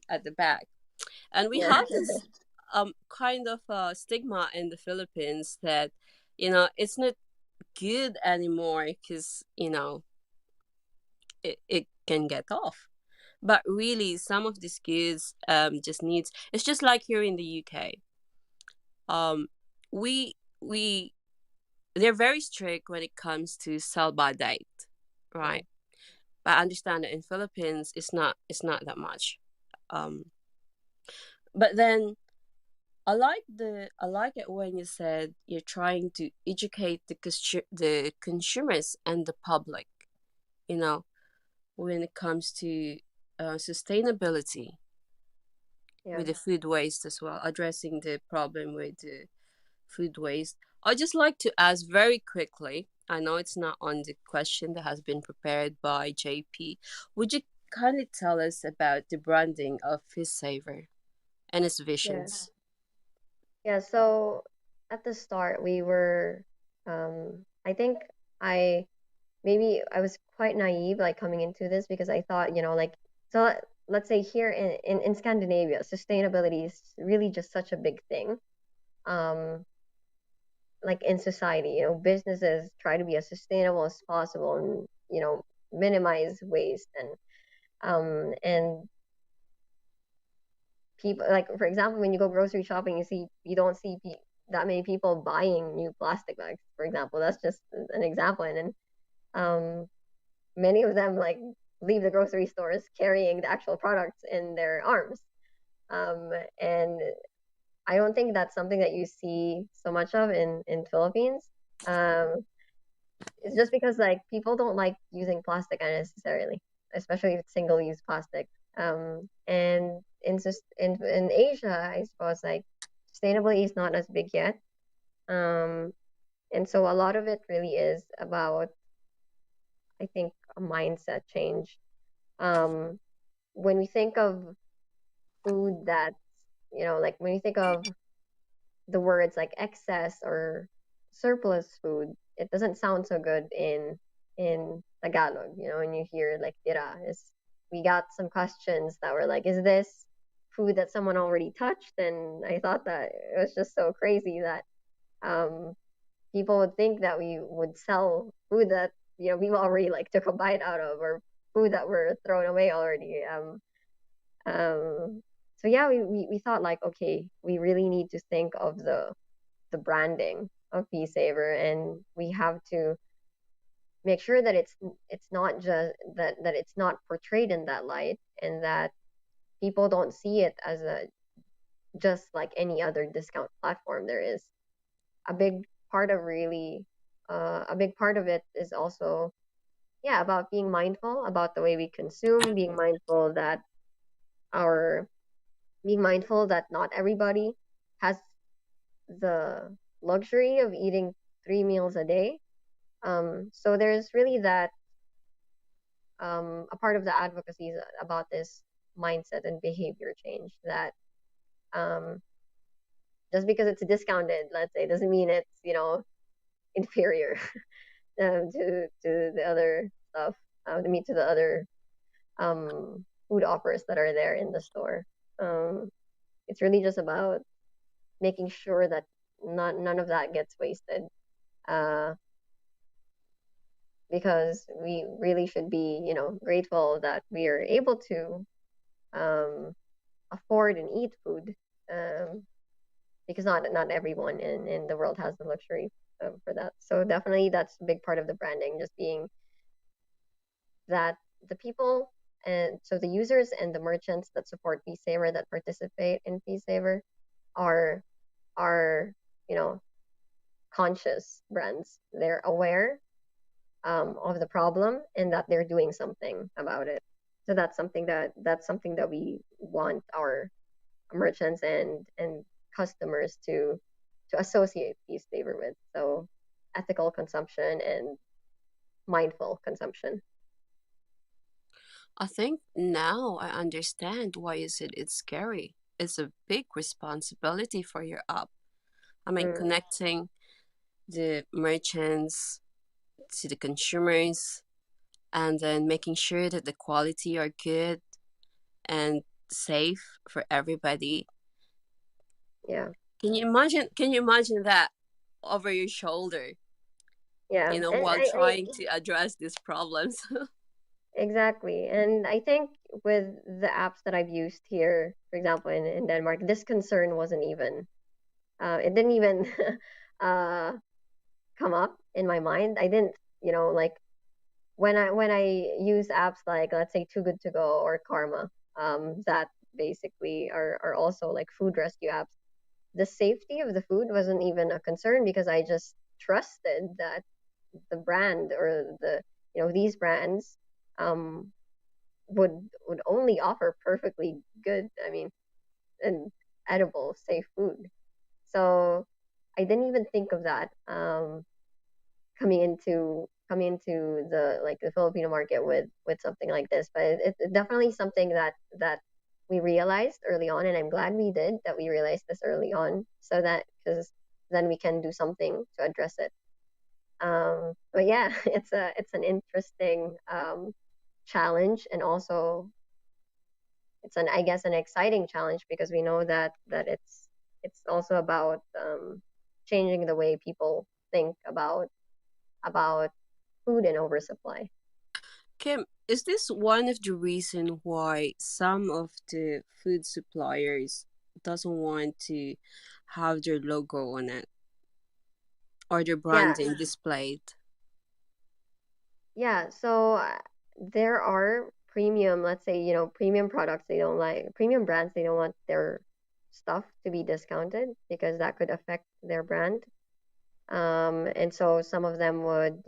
at the back. And we yeah. have this kind of stigma in the Philippines that, it's not good anymore because, it can get off. But really, some of these kids just needs. It's just like here in the UK. We we they're very strict when it comes to sell by date, Mm. right? But I understand that in Philippines, it's not that much. Um, but then I like it when you said you're trying to educate the consumers and the public. You know, when it comes to sustainability Yeah. with the food waste as well, addressing the problem with the food waste. I'd just like to ask very quickly. I know it's not on the question that has been prepared by JP. Would you kindly tell us about the branding of Fish Saver and its Yeah. visions? Yeah. So at the start, we were, I think I maybe I was quite naive, like coming into this, because I thought, like, so let's say here in Scandinavia, sustainability is really just such a big thing. Um, like in society, businesses try to be as sustainable as possible and, minimize waste and people, like, for example, when you go grocery shopping, you don't see that many people buying new plastic bags, for example. That's just an example. And then um many of them, like, leave the grocery stores carrying the actual products in their arms. um and I don't think that's something that you see so much of in Philippines. um it's just because, like, people don't like using plastic unnecessarily, especially if it's single use plastic. And in Asia, I suppose, like, sustainability is not as big yet. Um, and so a lot of it really is about, I think, a mindset change. Um, when we think of food that's, like, when you think of the words like excess or surplus food, it doesn't sound so good in Tagalog. When you hear like tira, is we got some questions that were like, is this food that someone already touched? And I thought that it was just so crazy that um, people would think that we would sell food that people already like took a bite out of, or food that were thrown away already. So yeah, we thought, like, okay, we really need to think of the branding of Bee Saver, and we have to make sure that it's not just that it's not portrayed in that light, and that people don't see it as a just like any other discount platform. There is a big part of really a big part of it is also, yeah, about being mindful about the way we consume, our being mindful that not everybody has the luxury of eating 3 meals a day. So there's really that, a part of the advocacy is about this mindset and behavior change, that um, just because it's discounted, let's say, doesn't mean it's inferior to the other stuff, to the other food offers that are there in the store. It's really just about making sure that none of that gets wasted. Uh, because we really should be, grateful that we are able to um, afford and eat food, um, because not everyone in the world has the luxury for that. So definitely that's a big part of the branding, just being that the people, and so the users and the merchants that support Saver, that participate in Saver, are are you know conscious brands. They're aware of the problem, and that they're doing something about it. So that's something that we want our merchants and customers to associate these flavor with. So ethical consumption and mindful consumption. I think now I understand why is it's scary. It's a big responsibility for your app. I mean, Mm, connecting the merchants to the consumers and then making sure that the quality are good and safe for everybody. yeah, Can you imagine that over your shoulder, yeah, and while I trying to address these problems? exactly. And I think with the apps that I've used here, for example, in Denmark, this concern wasn't even it didn't even uh come up in my mind. I didn't, like, when I use apps like, let's say, Too Good to Go or Karma, that basically are also like food rescue apps. The safety of the food wasn't even a concern, because I just trusted that the brand, or these brands, um would only offer perfectly good, I mean, and edible, safe food. So I didn't even think of that coming into the like the Filipino market with something like this. But it's definitely something that we realized early on, and I'm glad we did that we realized this early on, so that because then we can do something to address it. But yeah, it's an interesting challenge, and also it's an I guess an exciting challenge because we know that it's also about changing the way people think about food and oversupply. Kim, is this one of the reason why some of the food suppliers doesn't want to have their logo on it or their Yeah, branding displayed? yeah. So there are premium, let's say, premium products they don't like, premium brands they don't want their stuff to be discounted because that could affect their brand. And so some of them would,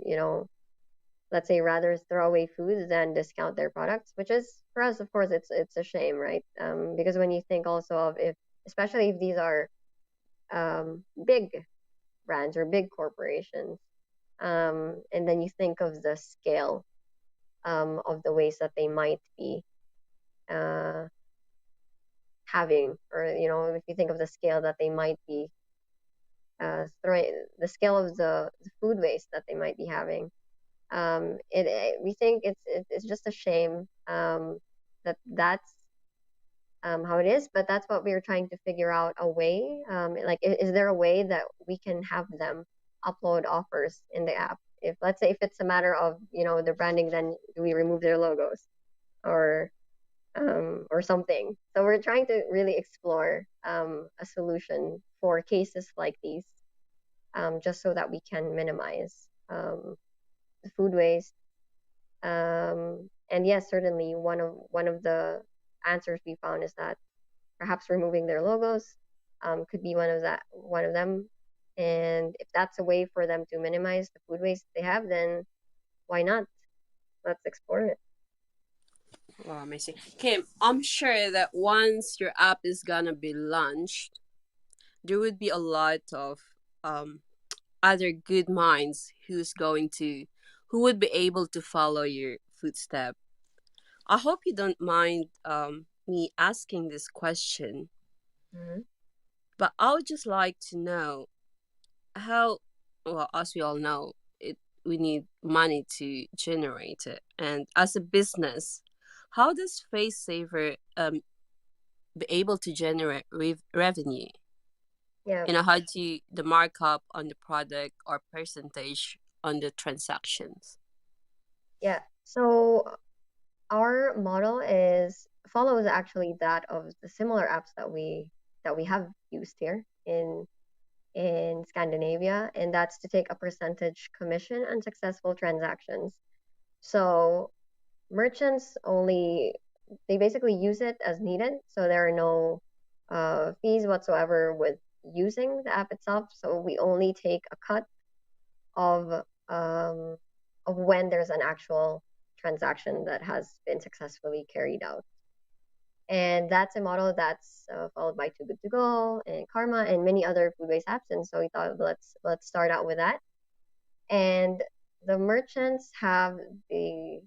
let's say rather throw away foods than discount their products, which is for us, of course, it's a shame, right? Because when you think also of if, especially if these are big brands or big corporations, and then you think of the scale of the waste that they might be uh, having, or if you think of the scale that they might be the scale of the food waste that they might be having. We think it's just a shame that that's how it is, but that's what we are trying to figure out a way. Like, is there a way that we can have them upload offers in the app? If let's say if it's a matter of their branding, then do we remove their logos or something? So we're trying to really explore a solution for cases like these, just so that we can minimize the food waste. And yes, certainly one of the answers we found is that perhaps removing their logos could be one of them. And if that's a way for them to minimize the food waste they have, then why not? Let's explore it. Wow, amazing. Kim, I'm sure that once your app is gonna be launched, there would be a lot of um other good minds who would be able to follow your footstep. I hope you don't mind me asking this question, Mm-hmm. but I would just like to know how, well, as we all know, we need money to generate it. And as a business, how does Face Saver be able to generate revenue? Yeah, How do you, the markup on the product or percentage on the transactions? yeah. So our model is follows actually that of the similar apps that we have used here in Scandinavia, and that's to take a percentage commission on successful transactions. So merchants only they basically use it as needed, so there are no fees whatsoever with using the app itself. So we only take a cut of um, of when there's an actual transaction that has been successfully carried out. And that's a model that's followed by Too Good to Go and Karma and many other food-based apps. And so we thought let's start out with that. And the merchants the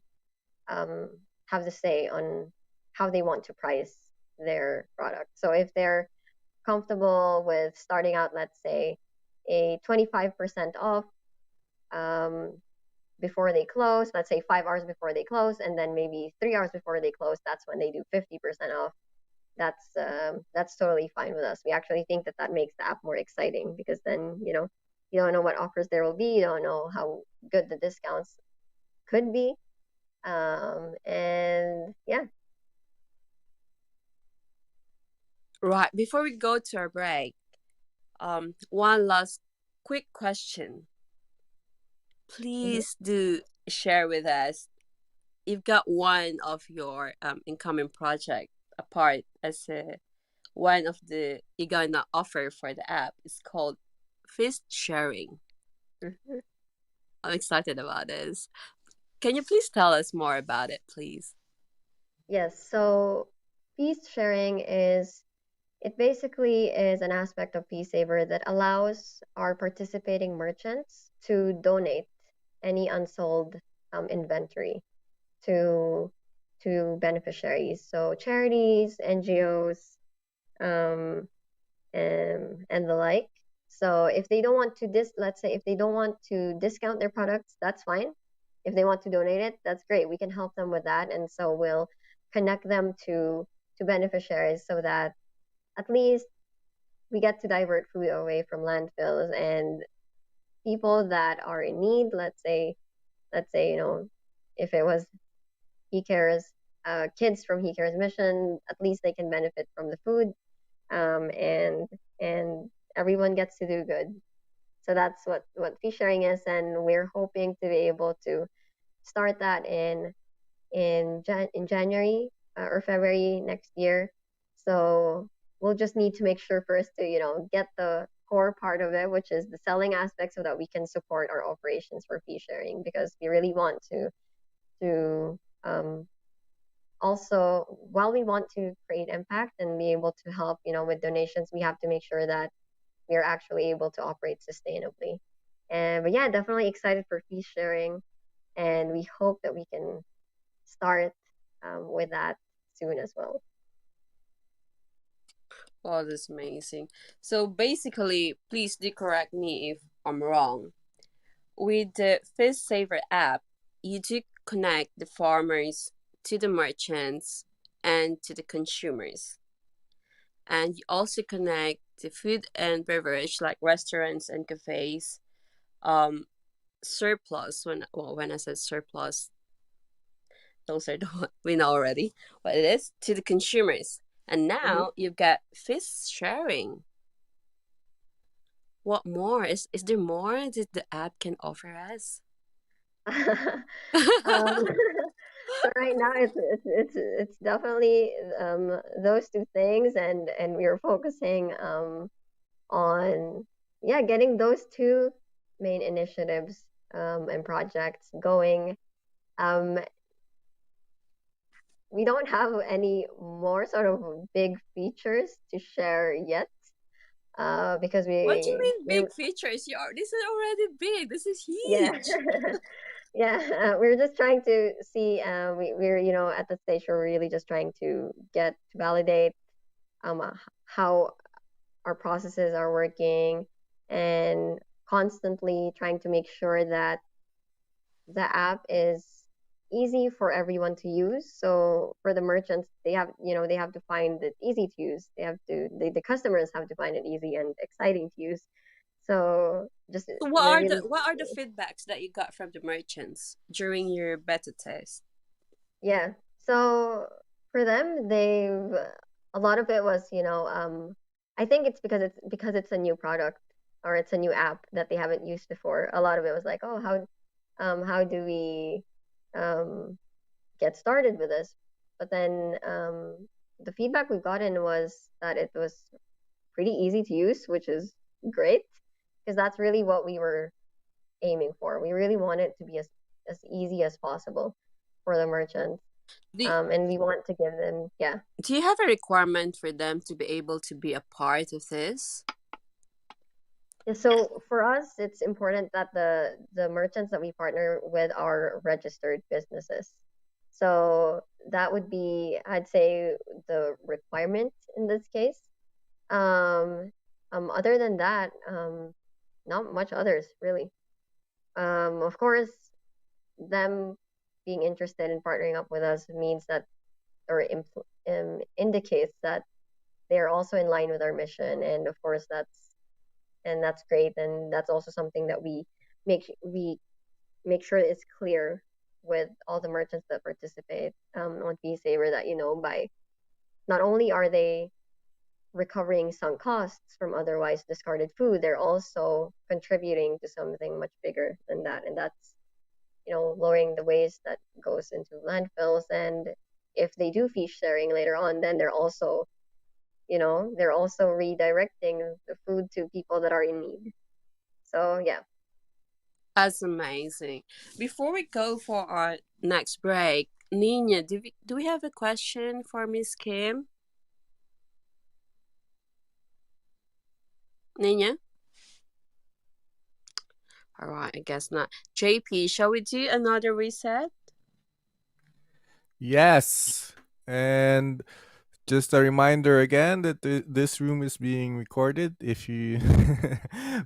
um, have the say on how they want to price their product. So if they're comfortable with starting out, let's say, a 25% off um, before they close, let's say 5 hours before they close, and then maybe 3 hours before they close, that's when they do 50% off. That's totally fine with us. We actually think that that makes the app more exciting because then you don't know what offers there will be, you don't know how good the discounts could be, and yeah. Right. Before we go to our break, one last quick question. Mhm. Please do share with us. You've got one of your incoming project apart as one of the you're gonna offer for the app. It's called Fist Sharing. Mhm. I'm excited about this. Can you please tell us more about it, please? Yes, so feast sharing is it basically is an aspect of Saver that allows our participating merchants to donate any unsold inventory to beneficiaries, so charities, NGOs, um, and the like. So if they don't want to let's say if they don't want to discount their products, that's fine. If they want to donate it, that's great. We can help them with that, and so we'll connect them to beneficiaries so that at least we get to divert food away from landfills and people that are in need. Let's say if it was he cares kids from he cares mission, at least they can benefit from the food, and everyone gets to do good. So that's what fee sharing is, and we're hoping to be able to start that in January or February next year. So we'll just need to make sure first to get the core part of it, which is the selling aspect, so that we can support our operations for fee sharing, because we really want to also, while we want to create impact and be able to help with donations, we have to make sure that we are actually able to operate sustainably. And but yeah, definitely excited for fee sharing, and we hope that we can start with that soon as well. Oh, that's amazing. So basically, please do correct me if I'm wrong. With the Fish Saver app, you do connect the farmers to the merchants and to the consumers. And you also connect the food and beverage like restaurants and cafes, um, surplus. When I said surplus, those are the one we know already what it is, to the consumers. And Mm-hmm. now you've got fish sharing. What more? Is there more that the app can offer us? um, so right now it's definitely those two things, and we are focusing on getting those two main initiatives and projects going. Um, we don't have any more sort of big features to share yet, because What do you mean we big features? This is already big. This is yeah huge. yeah, we're just trying to see. We're at the stage where we're really just trying to get to validate how our processes are working, and constantly trying to make sure that the app is easy for everyone to use. So for the merchants, they have to find it easy to use. The customers have to find it easy and exciting to use. So just So we're really what are the feedbacks that you got from the merchants during your beta test? yeah. So for them, they've a lot of it was I think it's because it's a new product, or it's a new app that they haven't used before. A lot of it was like, oh, how do we um get started with this? But then the feedback we've gotten was that it was pretty easy to use, which is great, because that's really what we were aiming for. We really want it to be as easy as possible for the merchants, Do, and we want to give them do you have a requirement for them to be able to be a part of this? So for us, it's important that the merchants that we partner with are registered businesses. So that would be, I'd say, the requirement in this case. Um, Other than that, not much others really. Of course, them being interested in partnering up with us means that, or indicates that they are also in line with our mission, and of course that's great, and that's also something that we make sure it's clear with all the merchants that participate on Fee Saver, that by not only are they recovering sunk costs from otherwise discarded food, they're also contributing to something much bigger than that, and that's lowering the waste that goes into landfills. And if they do fee sharing later on, then they're also redirecting the food to people that are in need. So yeah. That's amazing. Before we go for our next break, Nina, do we have a question for Miss Kim? Nina? All right, I guess not. JP, shall we do another reset? Yes. And just a reminder again that this room is being recorded. If you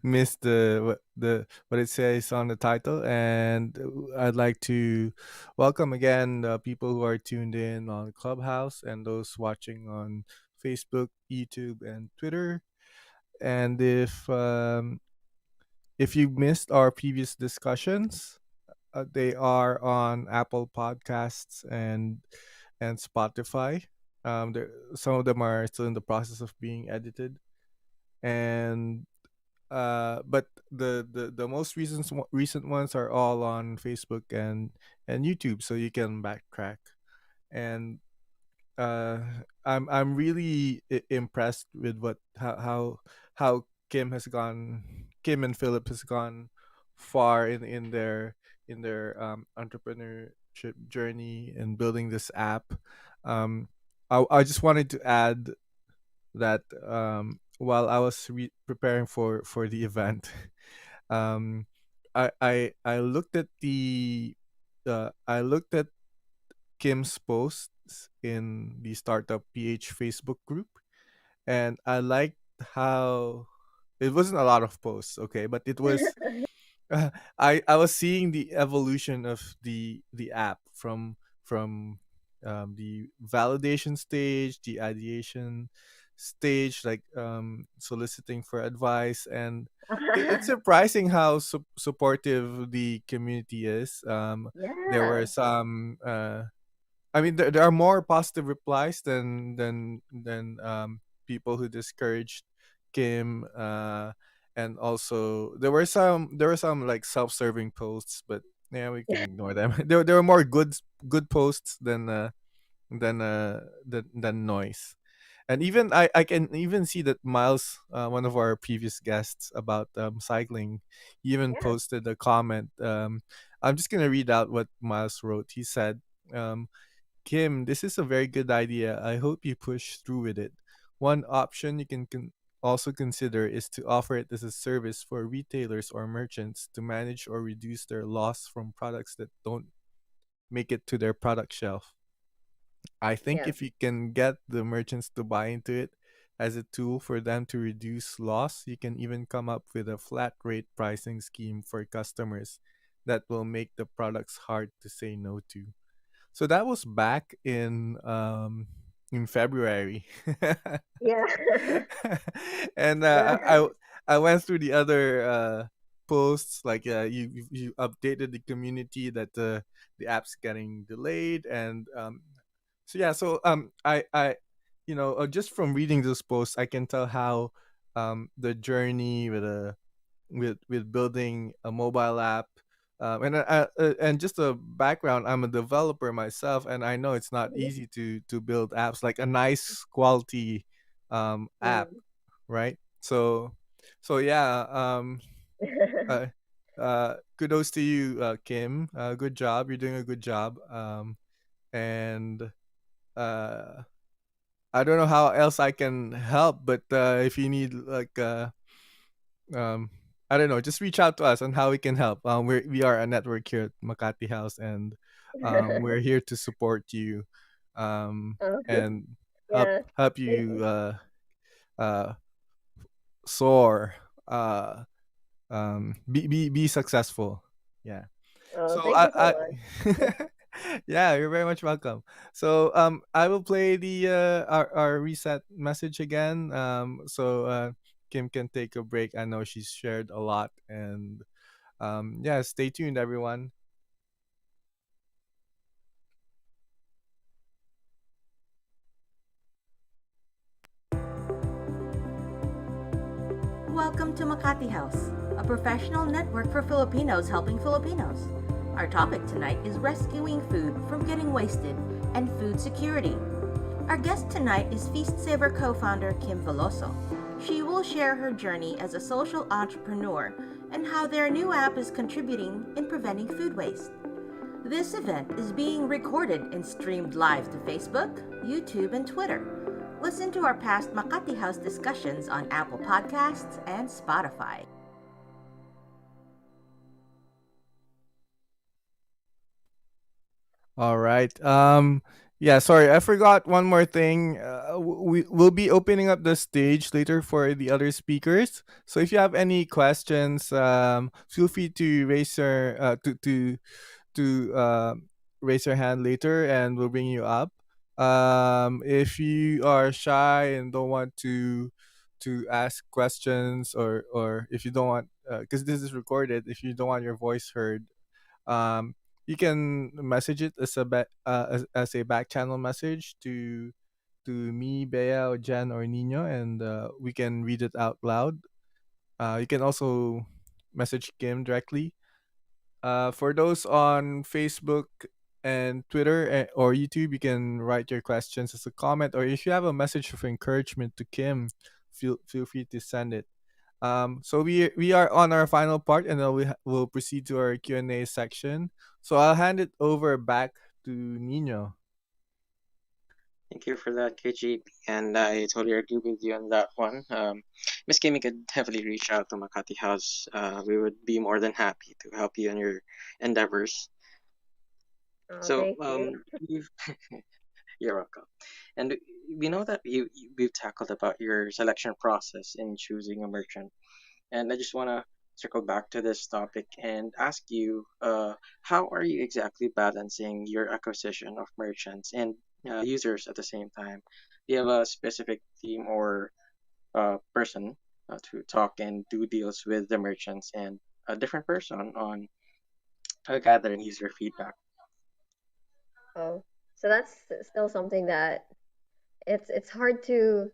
missed what it says on the title, and I'd like to welcome again the people who are tuned in on Clubhouse and those watching on Facebook, YouTube, and Twitter. And if you missed our previous discussions, they are on Apple Podcasts and Spotify. Some of them are still in the process of being edited, and but the most recent ones are all on Facebook and YouTube, so you can backtrack. And uh, I'm really impressed with how Kim and Philip has gone far in their entrepreneurship journey and building this app. I just wanted to add that while I was preparing for the event, um, I looked at I looked at Kim's posts in the Startup PH Facebook group, and I liked how it wasn't a lot of posts, okay, but it was I was seeing the evolution of the app from the validation stage, the ideation stage, like soliciting for advice, and it's surprising how supportive the community is. There Yeah. were some I mean, there are more positive replies than people who discouraged Kim. And also there were some like self-serving posts, but yeah, we can ignore them. There were more good posts than noise. And even I can even see that Miles, one of our previous guests about cycling, even Yeah. posted a comment. I'm just gonna read out what Miles wrote. He said, um, Kim, this is a very good idea. I hope you push through with it. One option you can also consider is to offer it as a service for retailers or merchants to manage or reduce their loss from products that don't make it to their product shelf. I think Yes. if you can get the merchants to buy into it as a tool for them to reduce loss, you can even come up with a flat rate pricing scheme for customers that will make the products hard to say no to. So that was back in February. Yeah. And Yeah. I went through the other posts, like you updated the community that the app's getting delayed. And so yeah, so I just from reading those posts I can tell how the journey with building a mobile app. And just a background, I'm a developer myself, and I know it's not easy to build apps like a nice quality app, Mm. right? So yeah, uh, kudos to you, Kim. Good job, you're doing a good job. And uh, I don't know how else I can help, but if you need like um I don't know, just reach out to us on how we can help. We are a network here at Makati House, and we're here to support you, Oh, and help yeah. help Thank you uh soar, be successful. Yeah. oh, So thank you so much. yeah, you're very much welcome. So I will play the our reset message again. So Kim can take a break. I know she's shared a lot, and yeah, stay tuned, everyone. Welcome to Makati House, a professional network for Filipinos helping Filipinos. Our topic tonight is rescuing food from getting wasted and food security. Our guest tonight is Feast Saver co-founder Kim Veloso. She will share her journey as a social entrepreneur and how their new app is contributing in preventing food waste. This event is being recorded and streamed live to Facebook, YouTube, and Twitter. Listen to our past Makati House discussions on Apple Podcasts and Spotify. All right. Yeah, sorry, I forgot one more thing. We will be opening up the stage later for the other speakers. So if you have any questions, feel free to to raise your hand later, and we'll bring you up. If you are shy and don't want to ask questions, or if you don't want, because this is recorded, if you don't want your voice heard, um, you can message it as a back channel message to me, Bea, or Jan, or Nino, and we can read it out loud. You can also message Kim directly. For those on Facebook and Twitter, or YouTube, you can write your questions as a comment, or if you have a message of encouragement to Kim, feel free to send it. So we are on our final part, and then we'll proceed to our Q&A section. So I'll hand it over back to Nino. Thank you for that, KGP, and I totally agree with you on that one. Miss Kimmy could definitely reach out to Makati House. We would be more than happy to help you in your endeavors. Oh, So, thank you. you've, you're welcome. And we know that we've tackled about your selection process in choosing a merchant. And I just want to circle back to this topic and ask you, how are you exactly balancing your acquisition of merchants and users at the same time? Do you have a specific team or person to talk and do deals with the merchants, and a different person on gathering user feedback? Oh, so that's still something that it's hard to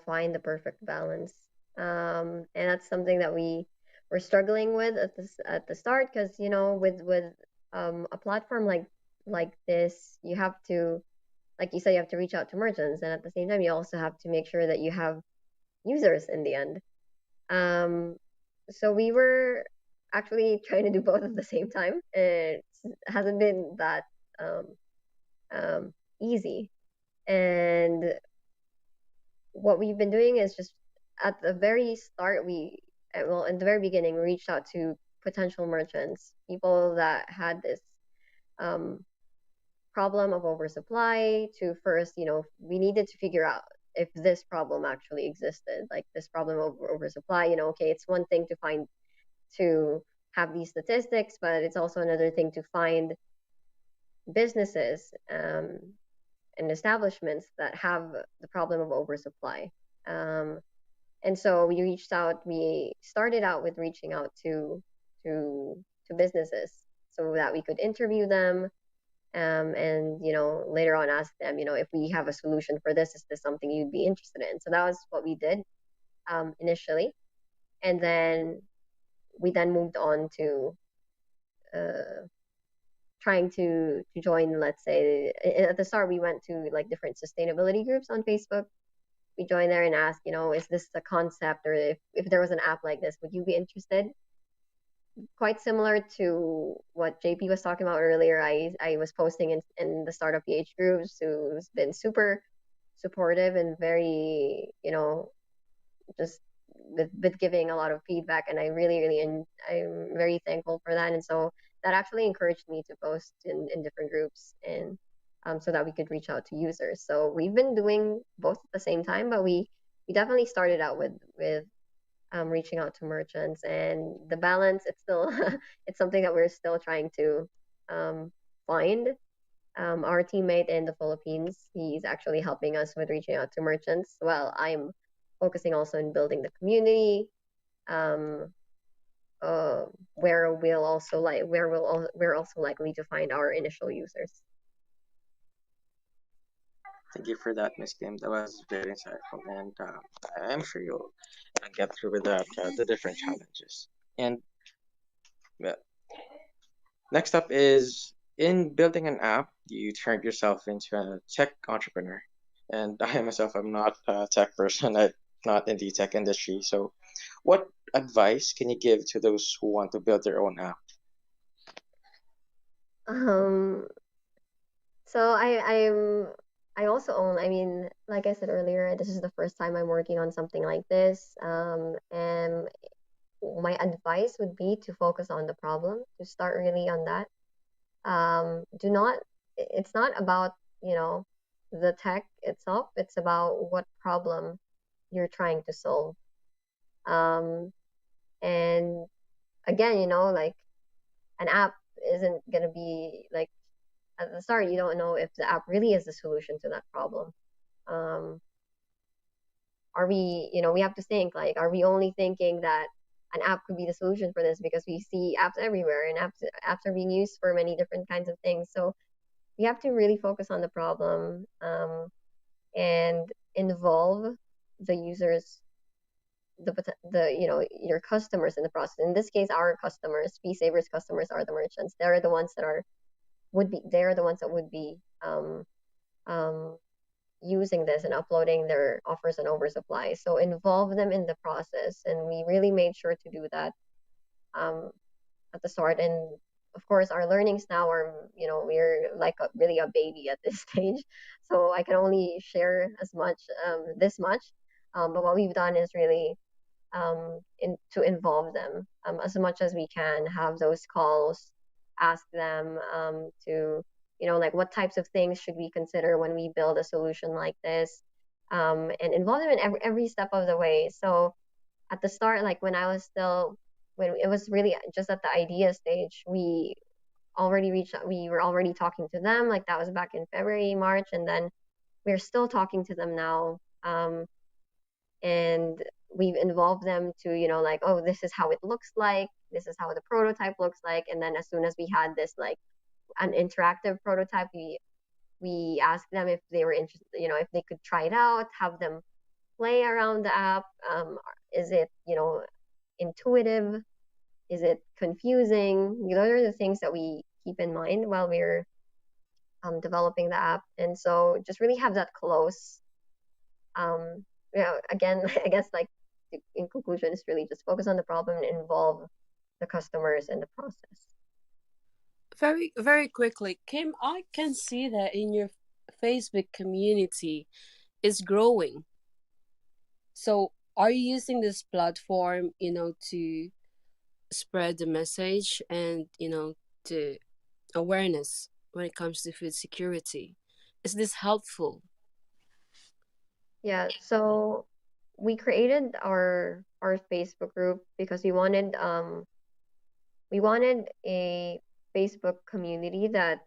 find the perfect balance, and that's something that we're struggling with at the start, because with a platform like this, you have to, like you said, you have to reach out to merchants, and at the same time you also have to make sure that you have users in the end. um so we were actually trying to do both at the same time. It hasn't been that um easy. And what we've been doing is just, at the very start, well, in the very beginning, we reached out to potential merchants, people that had this um, problem of oversupply. To first, we needed to figure out if this problem actually existed, like this problem of oversupply. Okay, it's one thing to have these statistics, but it's also another thing to find businesses and establishments that have the problem of oversupply. Um, and so we started out with reaching out to businesses so that we could interview them, and later on ask them, if we have a solution for this, is this something you'd be interested in? So that was what we did initially. And then we then moved on to uh, trying to join. Let's say at the start we went to like different sustainability groups on Facebook. We joined there and asked, is this a concept, or if there was an app like this, would you be interested? Quite similar to what JP was talking about earlier. I was posting in the Startup PH groups, who's been super supportive and very, just with giving a lot of feedback, and I really, really, and I'm very thankful for that. And so that actually encouraged me to post in different groups, and so that we could reach out to users. So we've been doing both at the same time, but we definitely started out with reaching out to merchants, and the balance, it's still it's something that we're still trying to find. Our teammate in the Philippines, he's actually helping us with reaching out to merchants. Well, I'm focusing also in building the community, um, we're also likely to find our initial users. Thank you for that, Miss Kim. That was very insightful, and I'm sure you'll get through with that, the different challenges. And uh, next up is, in building an app, you turned yourself into a tech entrepreneur. And I myself am not a tech person. I'm not in the tech industry. So, what advice can you give to those who want to build their own app? Um, so I also own, I mean, like I said earlier, this is the first time I'm working on something like this. And my advice would be to focus on the problem, to start really on that. Do not, it's not about, you know, the tech itself, it's about what problem you're trying to solve. Um, and again, you know, like an app isn't going to be like, at the start, you don't know if the app really is the solution to that problem. Um, are we, you know, we have to think like, are we only thinking that an app could be the solution for this because we see apps everywhere and apps are being used for many different kinds of things. So we have to really focus on the problem, and involve the users, the you know, your customers in the process. In this case, our customers, Fee Savers customers, are the merchants. They're the ones that are would be they're the ones that would be um, using this and uploading their offers and oversupply. So involve them in the process, and we really made sure to do that um, at the start. And of course, our learnings now are, you know, we're like really a baby at this stage, so I can only share as much, this much. But what we've done is really to involve them as much as we can, have those calls, ask them to, you know, like what types of things should we consider when we build a solution like this, and involve them in every step of the way. So at the start, like when I was still, when it was really just at the idea stage, we were already talking to them, like that was back in February, March, and then we're still talking to them now. And we've involved them to, you know, like, oh, this is how it looks like, this is how the prototype looks like. And then as soon as we had this like an interactive prototype, we asked them if they were interested, you know, if they could try it out, have them play around the app. Is it, you know, intuitive, is it confusing? Those are the things that we keep in mind while we're developing the app. And so just really have that close, you know, again, I guess like in conclusion, is really just focus on the problem and involve the customers in the process. Very, very quickly, Kim, I can see that in your Facebook community is growing. So, are you using this platform, to spread the message and, to awareness when it comes to food security? Is this helpful? Yeah, so we created our Facebook group because we wanted a Facebook community that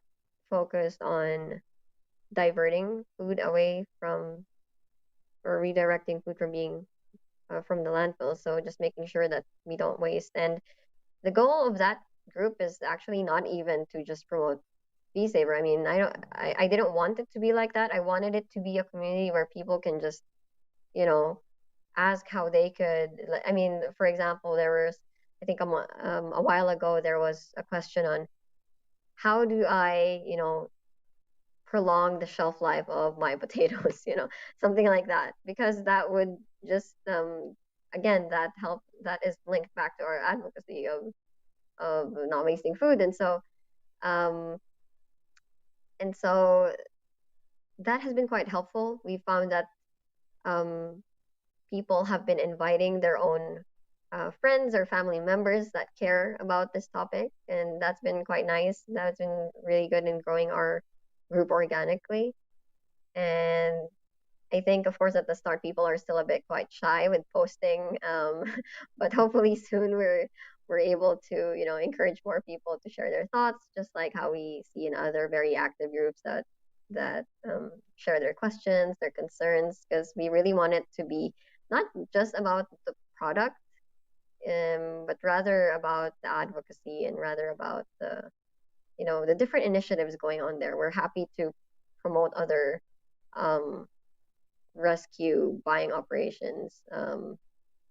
focused on diverting food away from, or redirecting food from being from the landfill. So just making sure that we don't waste. And the goal of that group is actually not even to just promote Be Saver. I mean, I didn't want it to be like that. I wanted it to be a community where people can just, you know, ask how they could. I mean, for example, there was, I think a while ago, there was a question on how do I, you know, prolong the shelf life of my potatoes, you know, something like that, because that would just, again, that is linked back to our advocacy of not wasting food. Um, and so that has been quite helpful. We found that um, people have been inviting their own friends or family members that care about this topic, and that's been quite nice. That's been really good in growing our group organically. And I think, of course, at the start, people are still a bit quite shy with posting, but hopefully soon we're able to, you know, encourage more people to share their thoughts, just like how we see in other very active groups that share their questions, their concerns, because we really want it to be not just about the product, but rather about the advocacy and rather about the, you know, the different initiatives going on there. We're happy to promote other um, rescue buying operations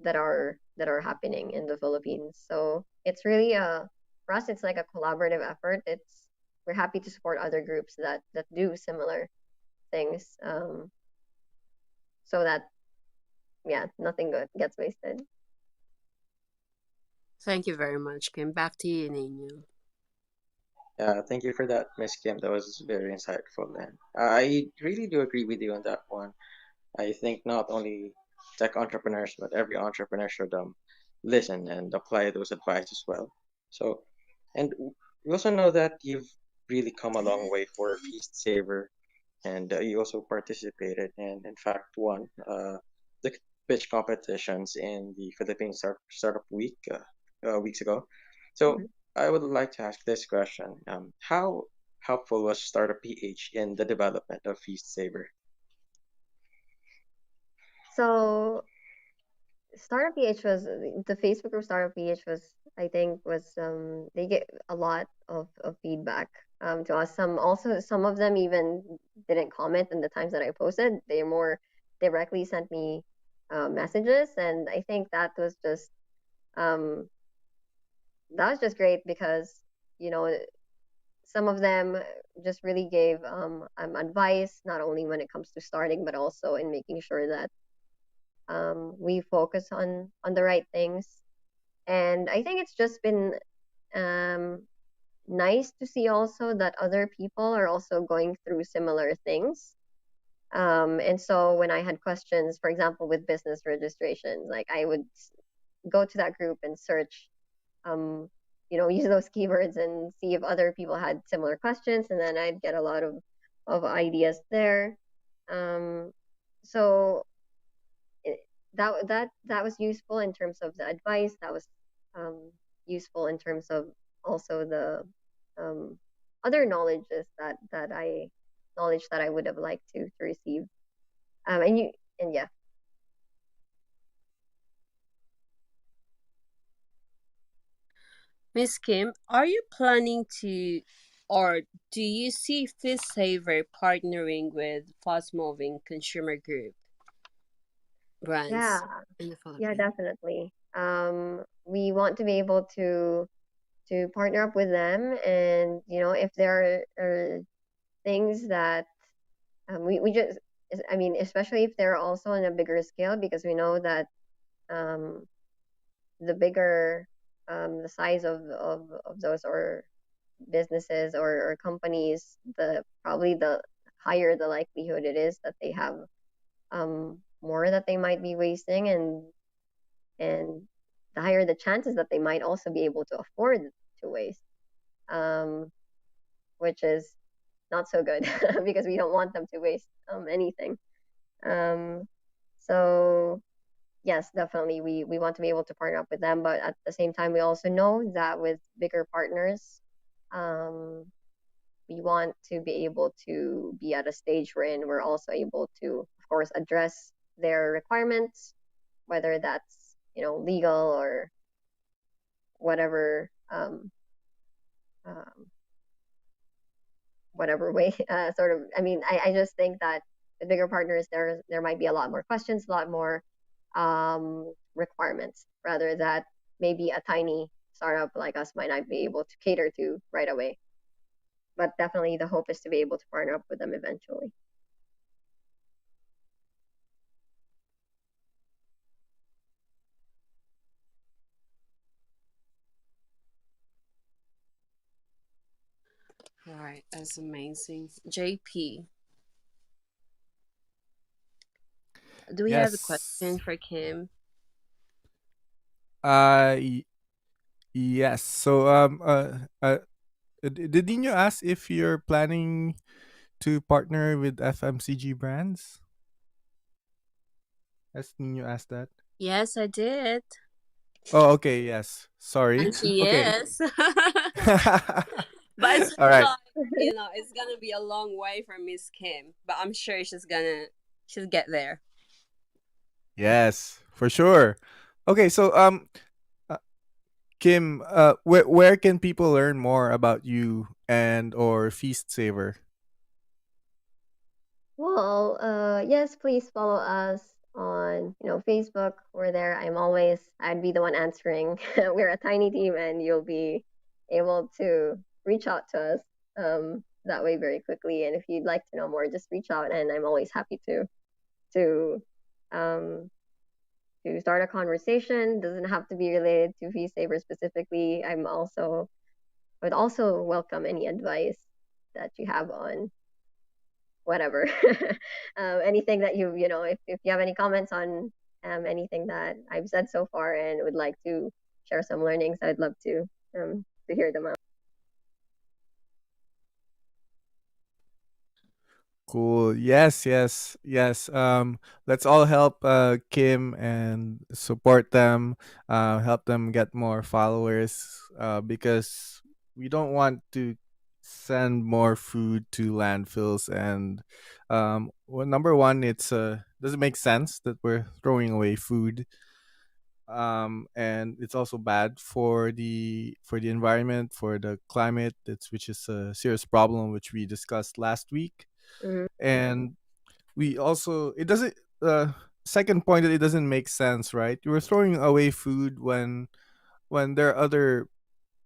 that are happening in the Philippines. So it's really a for us it's like a collaborative effort. It's We're happy to support other groups that do similar things, so that yeah, nothing good gets wasted. Thank you very much, Kim. Back to you, Nino. Yeah, thank you for that, Miss Kim. That was very insightful. And I really do agree with you on that one. I think not only tech entrepreneurs, but every entrepreneur should listen and apply those advice as well. So, and we also know that you've really come a long way for Feast Saver, and you also participated and, in fact, won the pitch competitions in the Philippine Startup Week weeks ago. So, Mhm. I would like to ask this question: how helpful was Startup PH in the development of Feast Saver? So Startup PH was the Facebook group. Startup PH was, I think, was they get a lot of feedback to us. Some of them even didn't comment in the times that I posted. They more directly sent me messages, and I think um, that was just great because you know some of them just really gave advice not only when it comes to starting but also in making sure that we focus on the right things. And I think it's just been um, nice to see also that other people are also going through similar things. And so when I had questions, for example, with business registrations, like I would go to that group and search, um, use those keywords and see if other people had similar questions, and then I'd get a lot of ideas there. Um, so it, that was useful in terms of the advice. That was useful in terms of also the um, other knowledge that I would have liked to receive. And you and yeah. Miss Kim, are you planning to, or do you see Fist Saver partnering with fast moving consumer group Yeah, brands in the yeah, Philippines? definitely. We want to be able to partner up with them, and if there are things that we just, I mean, especially if they're also on a bigger scale, because we know that um, the bigger the size of those or businesses or companies, the probably the higher the likelihood it is that they have more that they might be wasting, and the higher the chances that they might also be able to afford to waste, um, which is not so good because we don't want them to waste anything. Um, so yes, definitely we want to be able to partner up with them, but at the same time we also know that with bigger partners, um, we want to be able to be at a stage wherein we're also able to, of course, address their requirements, whether that's legal or whatever um, whatever way. Sort of. I mean, I just think that with bigger partners, there might be a lot more questions, a lot more requirements, rather that maybe a tiny startup like us might not be able to cater to right away. But definitely, the hope is to be able to partner up with them eventually. All right, that's amazing. JP, do we have a Yes. question for Kim? Uh, y- yes. So did Nino ask if you're planning to partner with FMCG brands? Has Nino asked that? Yes, I did. Oh, okay. Yes. Sorry. And she Okay. is. But it's All just right. like, it's gonna be a long way for Miss Kim. But I'm sure she'll get there. Yes, for sure. Okay, so uh, Kim, where can people learn more about you and or Feast Saver? Well, yes, please follow us on, Facebook. We're there. I'd be the one answering. We're a tiny team, and you'll be able to reach out to us that way very quickly. And if you'd like to know more, just reach out, and I'm always happy to um, to start a conversation. Doesn't have to be related to Fee Saver specifically. I'm also would also welcome any advice that you have on whatever. Anything that if you have any comments on anything that I've said so far and would like to share some learnings, I'd love to hear them out. Cool. Yes, yes, yes. Let's all help Kim and support them, help them get more followers, because we don't want to send more food to landfills. And well, number one, it's doesn't make sense that we're throwing away food. And it's also bad for the environment, for the climate. That's which is a serious problem, which we discussed last week. Hmm. And we also it doesn't second point, that it doesn't make sense, right? You were throwing away food when there are other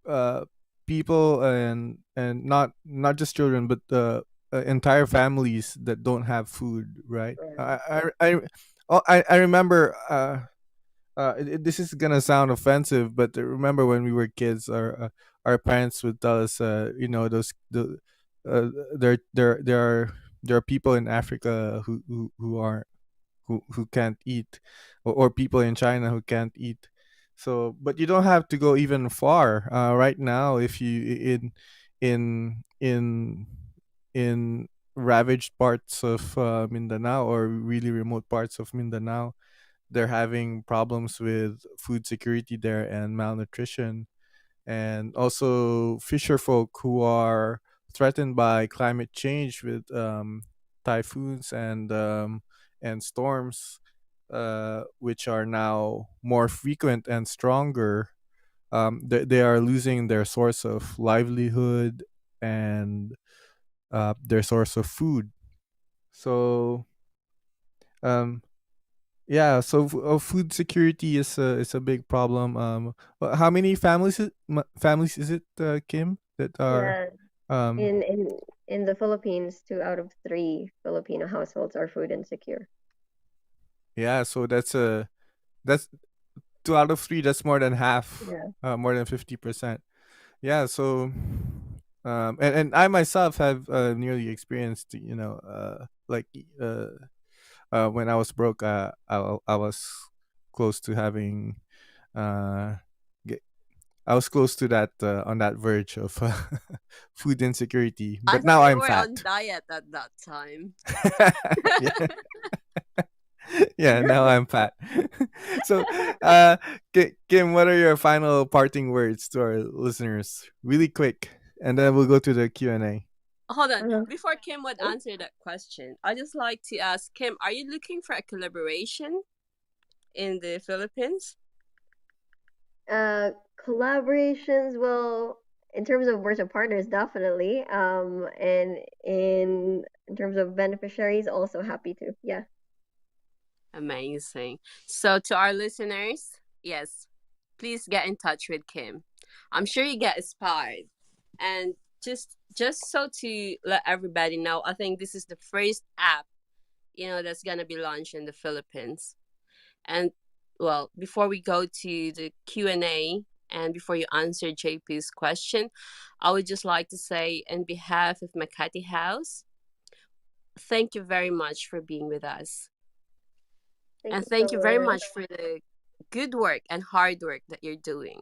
uh people, and not just children, but entire families that don't have food, right? I remember this is gonna sound offensive, but I remember when we were kids, our parents would tell us, those there are people in Africa who can't eat, or people in China who can't eat. So, but you don't have to go even far. Right now, if you in in in ravaged parts of Mindanao, or really remote parts of Mindanao, they're having problems with food security there, and malnutrition, and also fisher folk who are threatened by climate change with typhoons and storms, which are now more frequent and stronger. They are losing their source of livelihood, and their source of food. So um, yeah, so food security is a big problem. How many families is it, Kim, that are Yeah, um in the Philippines, 2 out of 3 Filipino households are food insecure. yeah, so that's 2 out of 3. That's more than half, Yeah. more than 50%. Yeah, so and I myself have nearly experienced, like when I was broke, I was close to having uh I was close to that, on that verge of food insecurity, I but now thought you I'm were on fat. diet at that time. Yeah, yeah. Now I'm fat. So, uh, Kim, what are your final parting words to our listeners, really quick, and then we'll go to the Q&A. Hold on. Uh-huh. Before Kim would answer that question, I just like to ask Kim, are you looking for a collaboration in the Philippines? Uh, Collaborations, well, in terms of worship partners, definitely. And in terms of beneficiaries, also happy to. Yeah. Amazing. So to our listeners, yes, please get in touch with Kim. I'm sure you get inspired. And just so to let everybody know, I think this is the first app, that's gonna be launched in the Philippines. And well, before we go to the Q&A and before you answer JP's question, I would just like to say, on behalf of Makati House, thank you very much for being with us. Thank And you so thank you very much. much for the good work and hard work that you're doing.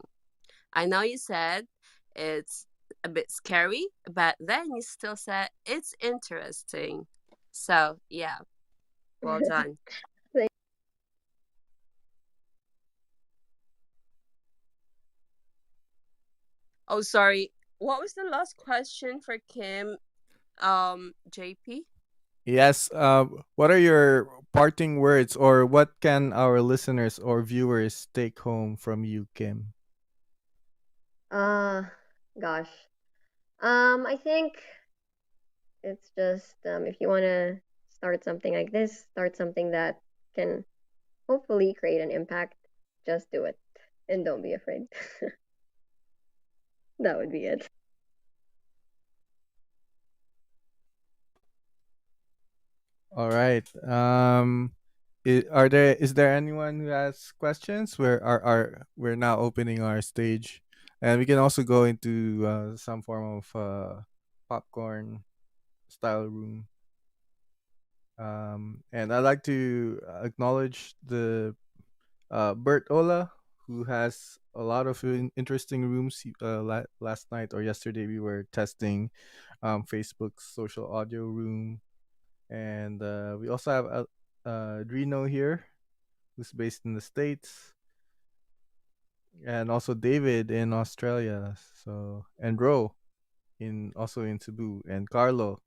I know you said it's a bit scary, but then you still said it's interesting. So, yeah, well done. Thank- Oh, sorry. What was the last question for Kim, JP? Yes. What are your parting words, or what can our listeners or viewers take home from you, Kim? uh, Gosh. I think it's just if you want to start something like this, start something that can hopefully create an impact, just do it and don't be afraid. That would be it. All right. Is there anyone who has questions? We're now opening our stage. and we can also go into some form of popcorn style room. And I'd like to acknowledge the Bert Ola, who has a lot of interesting rooms. Last night or yesterday, we were testing Facebook's social audio room, and we also have Drino here, who's based in the States, and also David in Australia. So and Ro in also in Cebu, and Carlo.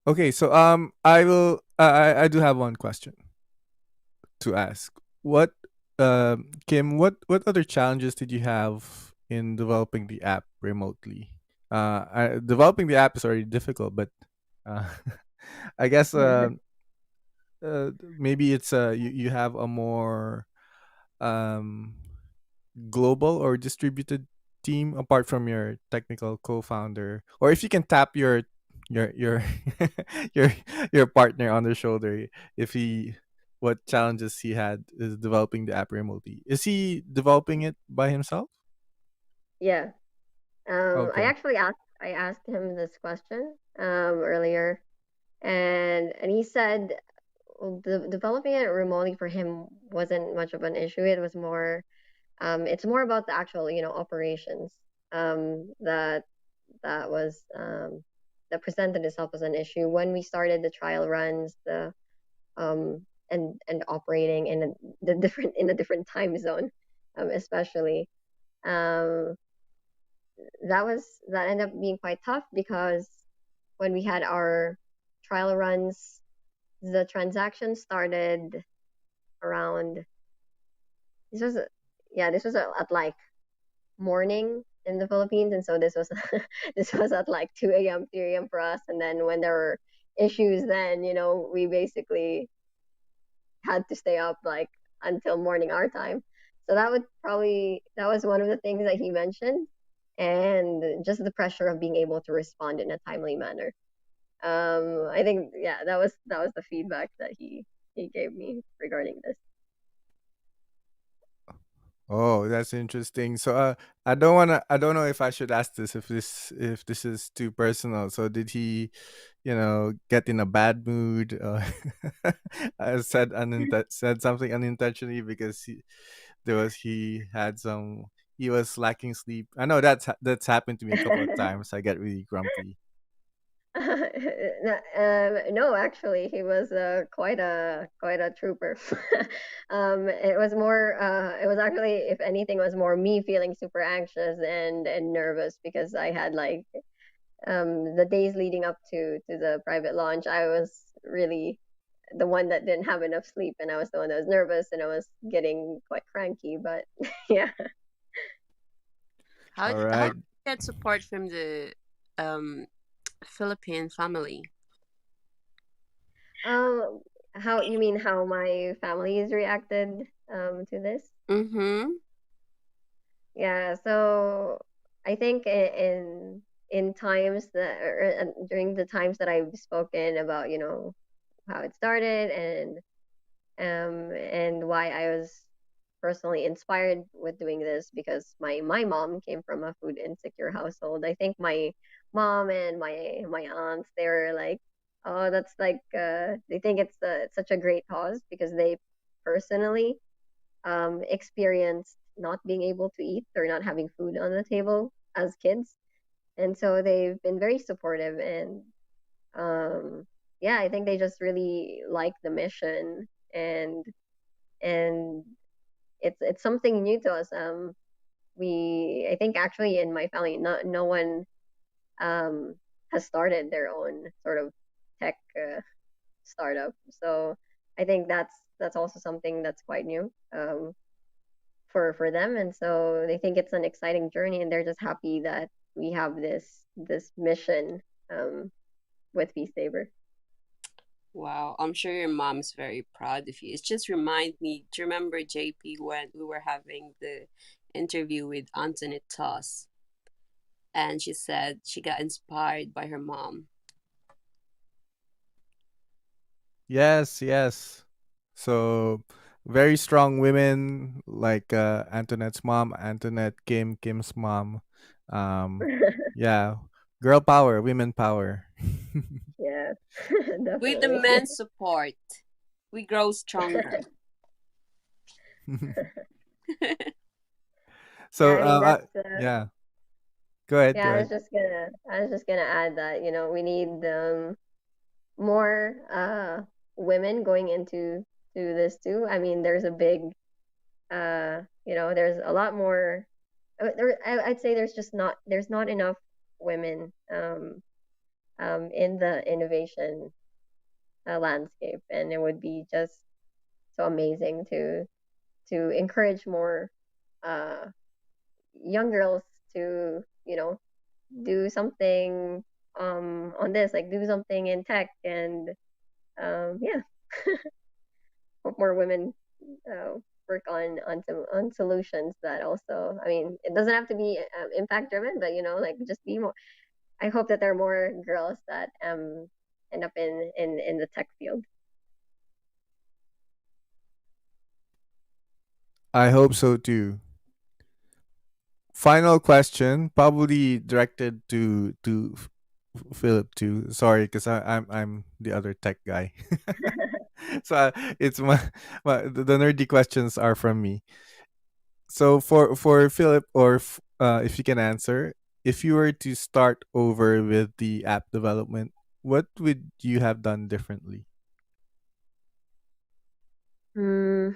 Okay, so I do have one question to ask. What Kim, what other challenges did you have in developing the app remotely? Developing the app is already difficult, but uh, I guess maybe it's you have a more um global or distributed team apart from your technical co-founder, or if you can tap your your your partner on the shoulder, if he what challenges he had is developing the app remotely. Is he developing it by himself? Yeah. Okay. I asked him this question earlier, and he said developing it remotely for him wasn't much of an issue. It was more it's more about the actual operations that was that presented itself as an issue when we started the trial runs, the and operating in a different time zone, especially um, that ended up being quite tough because when we had our trial runs, the transaction started around this was this was at like morning in the Philippines, and so this was this was at like 2 a.m., 3 a.m. for us. And then when there were issues, then we basically had to stay up like until morning our time. So that was one of the things that he mentioned, and just the pressure of being able to respond in a timely manner. I think that was the feedback that he gave me regarding this. Oh, that's interesting. So I don't know if I should ask this, if this is too personal. So did he, get in a bad mood? I said something unintentionally because he had some he was lacking sleep. I know that's happened to me a couple of times. I get really grumpy. No, actually, he was quite a trooper. It was more. It was actually, if anything, was more me feeling super anxious and nervous because I had like the days leading up to the private launch. I was really the one that didn't have enough sleep, and I was the one that was nervous, and I was getting quite cranky. But yeah. How All right. did you get support from the um Philippine family? Um, how you mean how my family has reacted to this? Mm-hmm. Yeah, so I think in times that or during the times that I've spoken about, how it started and why I was personally inspired with doing this because my mom came from a food insecure household. I think my mom and my aunts, they were like, oh, that's like they think it's such a great cause because they personally experienced not being able to eat or not having food on the table as kids, and so they've been very supportive. And um, yeah, I think they just really like the mission, and it's something new to us. I think actually in my family, no one um, has started their own sort of tech startup. So I think that's also something that's quite new. For them, and so they think it's an exciting journey, and they're just happy that we have this mission um, with Feast Saver. Wow, I'm sure your mom's very proud of you. It just remind me. Do you remember JP when we were having the interview with Antoinette Toss, and she said she got inspired by her mom. Yes, yes. So very strong women like Antoinette's mom, Kim's mom. Um, yeah, girl power, women power. Yeah, With the definitely. men's support, we grow stronger. Yeah, So I mean that's yeah, go ahead, yeah, go ahead. I was just gonna add that, we need more women going into to this too. I mean, there's a big there's a lot more I'd say there's not enough women in the innovation landscape, and it would be just so amazing to encourage more uh young girls to do something on this, like do something in tech, and yeah, hope more women uh, work on some on solutions that also, I mean, it doesn't have to be impact driven, but like just be more. I hope that there are more girls that end up in the tech field. I hope so too. Final question, probably directed Philip too. Sorry, because I'm the other tech guy. So it's the nerdy questions are from me. So for Philip, or if you can answer, if you were to start over with the app development, what would you have done differently? Hmm,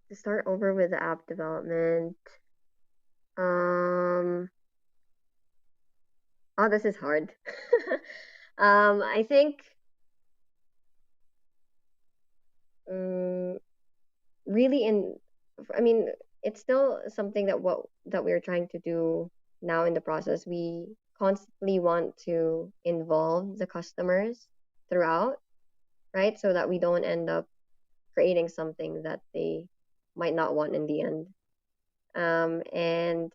to start over with the app development. Um, oh, this is hard. I think um, really I mean, it's still something that we're trying to do now in the process. We constantly want to involve the customers throughout, right? So that we don't end up creating something that they might not want in the end. And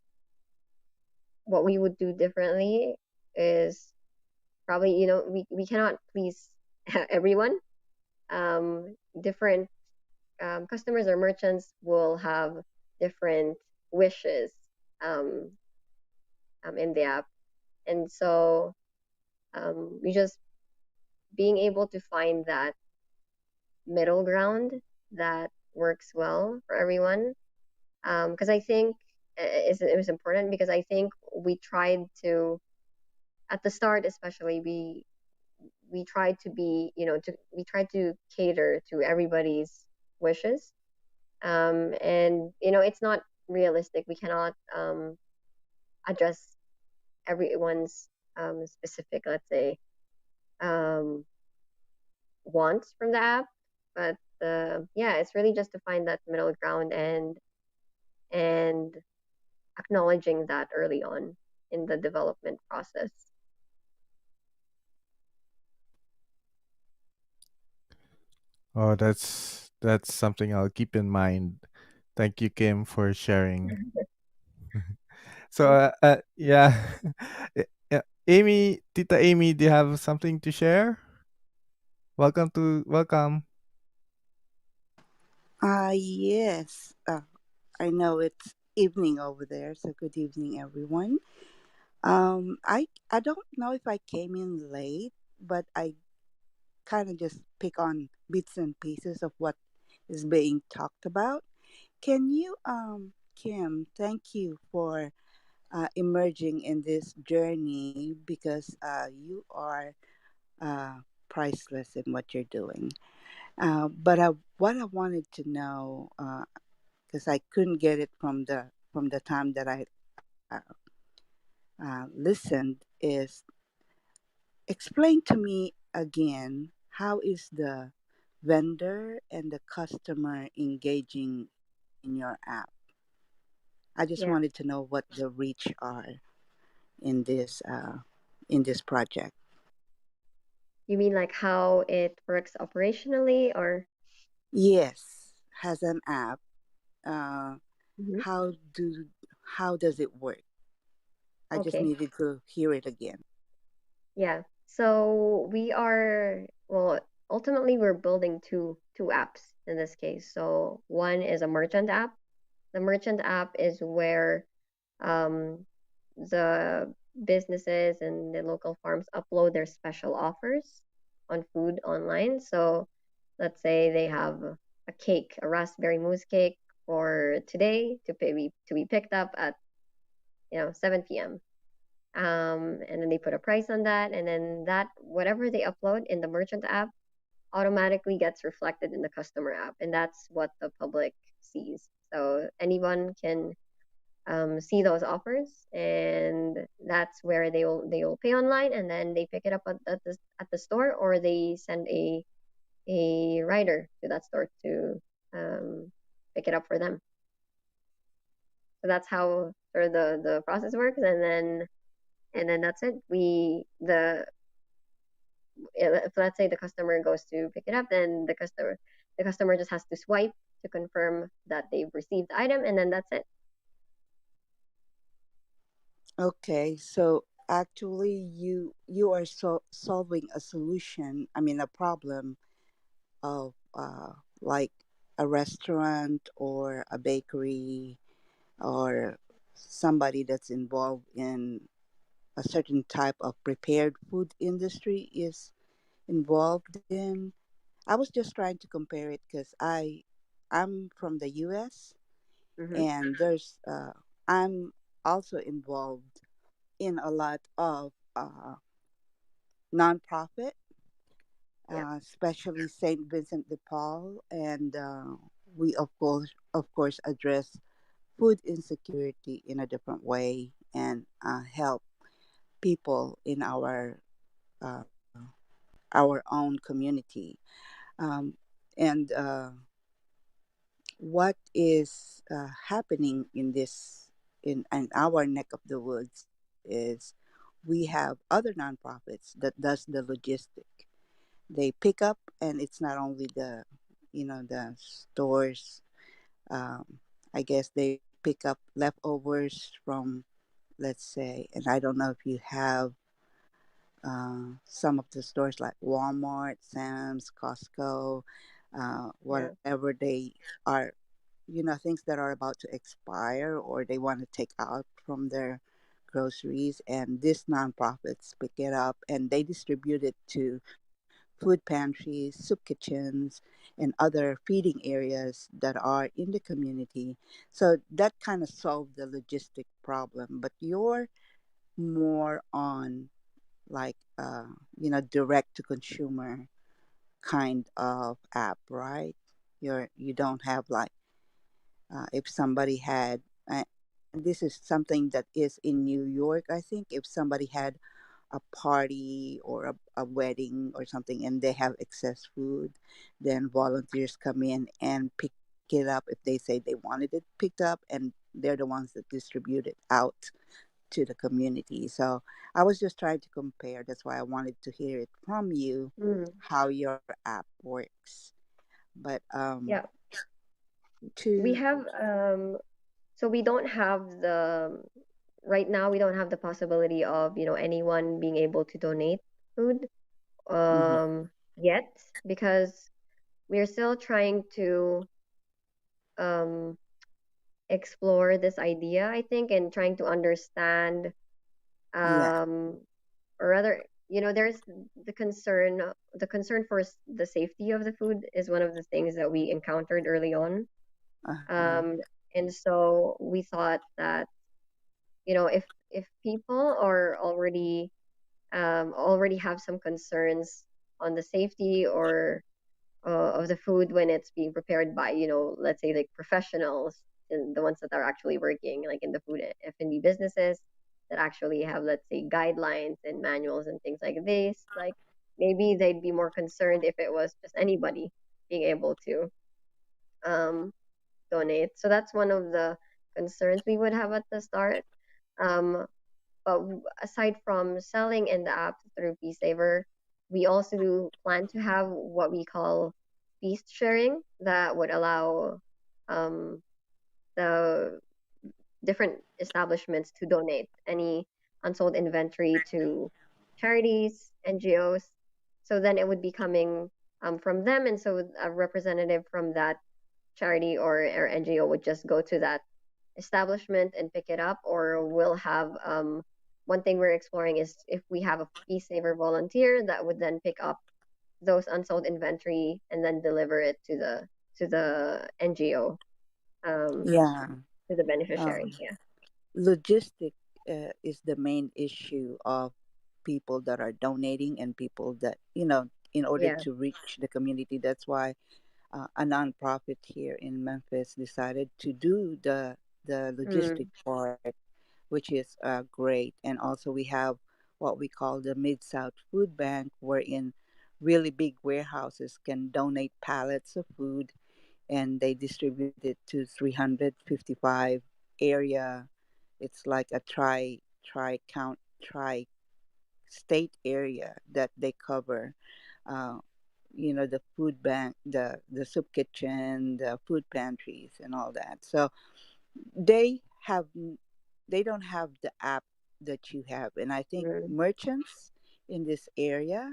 what we would do differently is probably, we cannot please everyone. Different customers or merchants will have different wishes um, in the app. And so we just being able to find that middle ground that works well for everyone. Because I think it was important, because I think we tried to, at the start especially, we tried to be, we tried to cater to everybody's wishes. And it's not realistic. We cannot address everyone's specific, let's say, um, wants from the app. But yeah, it's really just to find that middle ground, and acknowledging that early on in the development process. Oh, that's something I'll keep in mind. Thank you, Kim, for sharing. So yeah. Yeah. Amy, Tita Amy, do you have something to share? Welcome. Yes. I know it's evening over there, so good evening, everyone. I don't know if I came in late, but I kind of just pick on bits and pieces of what is being talked about. Can you, Kim? Thank you for emerging in this journey, because you are uh, priceless in what you're doing. What I wanted to know, because I couldn't get it from the time that I listened, is explain to me again, how is the vendor and the customer engaging in your app? I just Yeah. wanted to know what the reach are in this project. You mean like how it works operationally, or? Yes, has an app. Uh, Mhm. how do how does it work? I just Okay. needed to hear it again. Yeah. So we are, well, ultimately we're building two apps in this case. So one is a merchant app. The merchant app is where um, the businesses and the local farms upload their special offers on food online. So let's say they have a cake, a raspberry mousse cake for today to be picked up at 7 p.m. And then they put a price on that, and then that whatever they upload in the merchant app automatically gets reflected in the customer app, and that's what the public sees. So anyone can see those offers, and that's where they will pay online, and then they pick it up at the store, or they send a rider to that store to pick it up for them. So that's how sort of the process works, and then that's it. If let's say the customer goes to pick it up, then the customer just has to swipe to confirm that they've received the item, and then that's it. Okay, so actually you are solving a solution, I mean a problem of like a restaurant or a bakery or somebody that's involved in a certain type of prepared food industry is involved in. I was just trying to compare it because I'm from the US, Mm-hmm. and there's I'm also involved in a lot of nonprofit, Yeah. especially Saint Vincent de Paul, and we of course address food insecurity in a different way and help people in uh, our own community. Um, and what is happening in our neck of the woods is we have other nonprofits that does the logistic. They pick up, and it's not only the stores. I guess they pick up leftovers from, let's say, and I don't know if you have some of the stores like Walmart, Sam's, Costco, Yeah. whatever they are, things that are about to expire or they want to take out from their groceries. And these nonprofits pick it up and they distribute it to food pantries, soup kitchens, and other feeding areas that are in the community. So that kind of solved the logistic problem. But you're more on like direct to consumer kind of app, right? You don't have like if somebody had and this is something that is in New York, I think. If somebody had a party or a wedding or something and they have excess food, then volunteers come in and pick it up if they say they wanted it picked up, and they're the ones that distribute it out to the community. So I was just trying to compare. That's why I wanted to hear it from you Mm. how your app works. But Yeah. We to have so we don't have the right now we don't have the possibility of anyone being able to donate food mhm, yet, because we're still trying to um explore this idea, I think, and trying to understand, yeah, um or rather, there's the concern for the safety of the food is one of the things that we encountered early on. uh-huh, And so we thought that, if people are already have some concerns on the safety or of the food when it's being prepared by, let's say, like professionals, and the ones that are actually working like in the food F&B businesses that actually have, let's say, guidelines and manuals and things like this, like maybe they'd be more concerned if it was just anybody being able to um, donate. So that's one of the concerns we would have at the start. Um, but aside from selling in the app through Saver, we also do plan to have what we call feast sharing that would allow um, the different establishments to donate any unsold inventory to charities, NGOs. So then it would be coming. from them, and so a representative from that charity or NGO would just go to that establishment and pick it up, or we'll have one thing we're exploring is if we have a fee saver volunteer that would then pick up those unsold inventory and then deliver it to the NGO, um, Yeah. to the beneficiary. Um, Yeah. Logistic is the main issue of people that are donating and people that, in order Yeah. to reach the community. That's why a nonprofit here in Memphis decided to do the logistic Mm, part, which is great. And also we have what we call the Mid South Food Bank, wherein really big warehouses can donate pallets of food and they distribute it to 355 area. It's like a tri state area that they cover. Uh, the food bank, the soup kitchen, the food pantries, and all that. So they have they don't have the app that you have, and I think mm, merchants in this area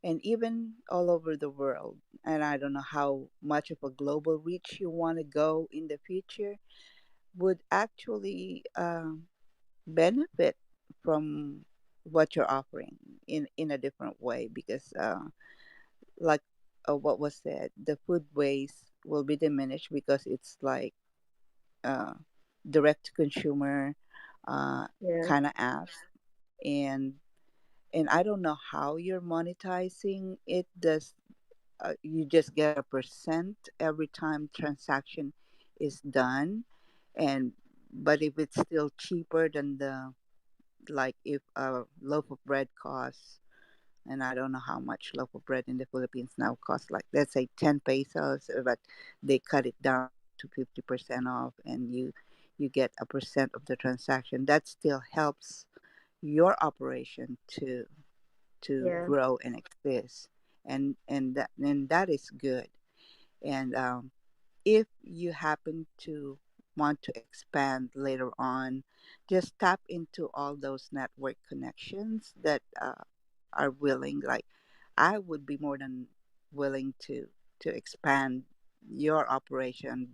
and even all over the world, and I don't know how much of a global reach you want to go in the future, would actually benefit from what you're offering in a different way, because like what was said, the food waste will be diminished because it's like uh, direct to consumer yeah. kind of apps. And and I don't know how you're monetizing it. Does you just get a percent every time transaction is done? And but if it's still cheaper than the, like if a loaf of bread costs, and I don't know how much loaf of bread in the Philippines now costs, like let's say 10 pesos, but they cut it down to 50% off, and you get a percent of the transaction. That still helps your operation to Yeah. grow and exist, and that is good. And if you happen to want to expand later on, just tap into all those network connections that are willing. Like, I would be more than willing to expand your operation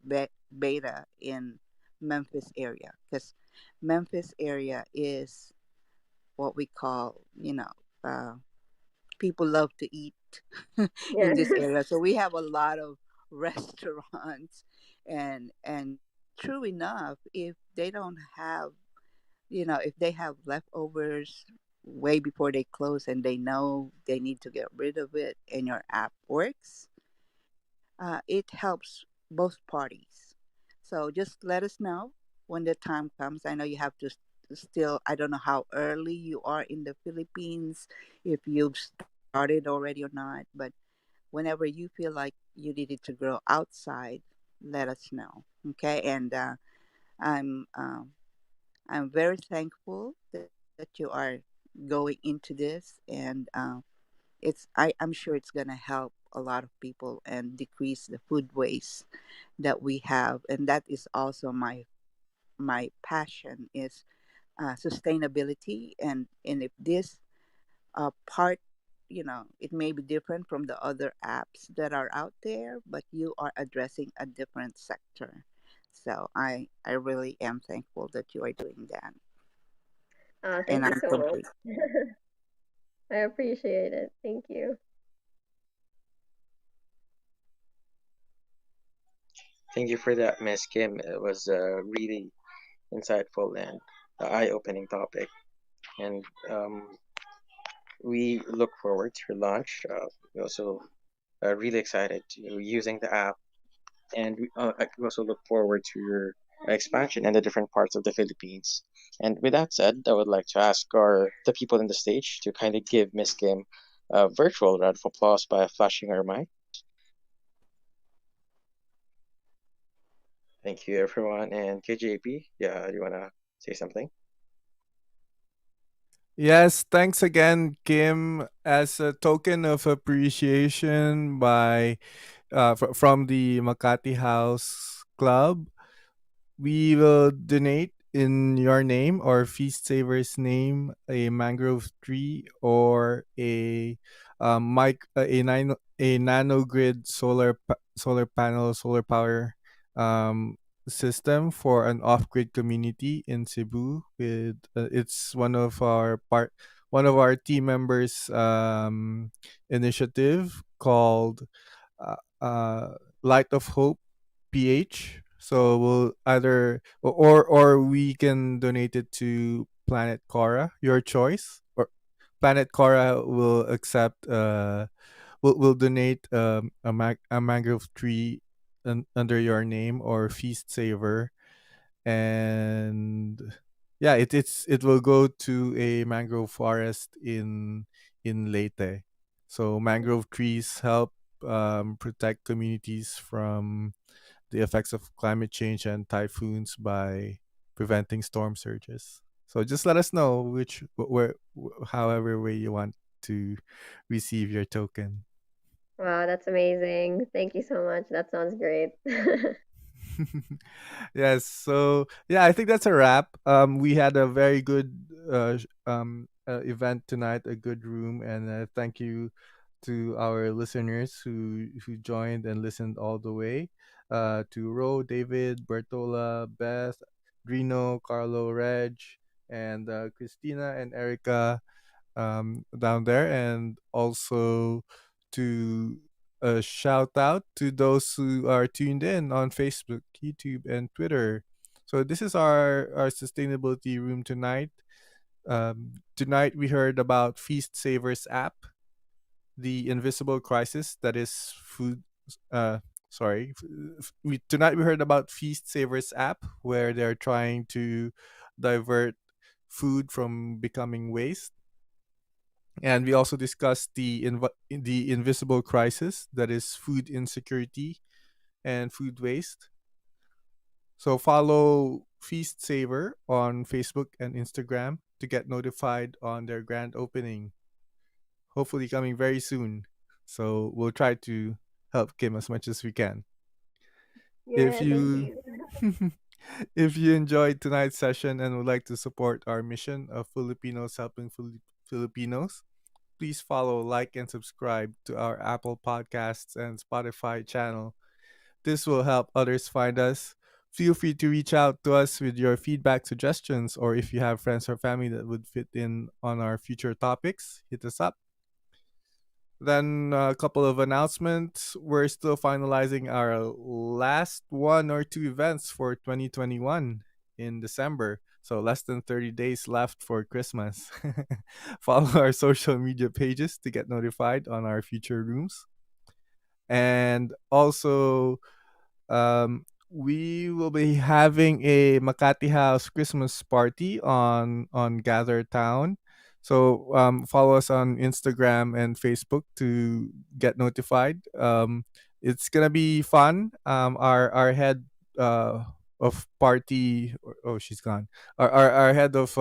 beta in Memphis area, because Memphis area is what we call, uh, people love to eat Yeah. in this area. So we have a lot of restaurants, and true enough, if they don't have, if they have leftovers way before they close and they know they need to get rid of it and your app works, it helps both parties. So just let us know when the time comes. I know you have to still, I don't know how early you are in the Philippines, if you've started already or not, but whenever you feel like you needed to grow outside, let us know. Okay. And I'm um, I'm very thankful that you are going into this, and I'm sure it's gonna help a lot of people and decrease the food waste that we have. And that is also my passion is sustainability. And if this part, it may be different from the other apps that are out there, but you are addressing a different sector. So I really am thankful that you are doing that, and Thank you I'm so complete. much. I appreciate it. Thank you. Thank you for that, Miss Kim. It was a really insightful and eye-opening topic, and we look forward to your launch. We also really excited to using the app, and we also look forward to your expansion in the different parts of the Philippines. And with that said, I would like to ask the people in the stage to kind of give Miss Kim a virtual round of applause by flashing her mic. Thank you, everyone. And KJP, yeah, you wanna say something? Yes, thanks again, Kim. As a token of appreciation from the Makati House Club, we will donate in your name or Feast Saver's name a mangrove tree or a nanogrid solar panel solar power um, system for an off-grid community in Cebu. With it's one of our team members initiative called uh, uh, Light of Hope PH. So we'll either or we can donate it to Planet Cora, your choice. Or Planet Cora will accept will donate a mangrove tree under your name, or Feast Saver. And yeah, it will go to a mangrove forest in Leyte. So mangrove trees help protect communities from the effects of climate change and typhoons by preventing storm surges. So just let us know however way you want to receive your token. Wow, that's amazing. Thank you so much. That sounds great. Yes. So yeah, I think that's a wrap. We had a very good event tonight, a good room, and thank you to our listeners who joined and listened all the way. To Ro, David, Bertola, Beth, Drino, Carlo, Reg, and Christina and Erica down there, and also to shout out to those who are tuned in on Facebook, YouTube, and Twitter. So this is our sustainability room tonight. Tonight we heard about Feast Savers app, the invisible crisis that is food. Sorry, tonight we heard about Feast Savers app, where they're trying to divert food from becoming waste. And we also discussed the invisible crisis that is food insecurity and food waste. So follow Feast Saver on Facebook and Instagram to get notified on their grand opening, hopefully coming very soon. So we'll try to help Kim as much as we can. If Yeah, thank you you. if you enjoyed tonight's session and would like to support our mission of Filipinos helping Filipinos, please follow, like, and subscribe to our Apple Podcasts and Spotify channel. This will help others find us. Feel free to reach out to us with your feedback, suggestions, or if you have friends or family that would fit in on our future topics, hit us up. Then a couple of announcements. We're still finalizing our last one or two events for 2021 in December. So less than 30 days left for Christmas. Follow our social media pages to get notified on our future rooms. And also, we will be having a Makati House Christmas party on Gather Town. So follow us on Instagram and Facebook to get notified. It's gonna be fun. Our head of party, oh, she's gone. Our head of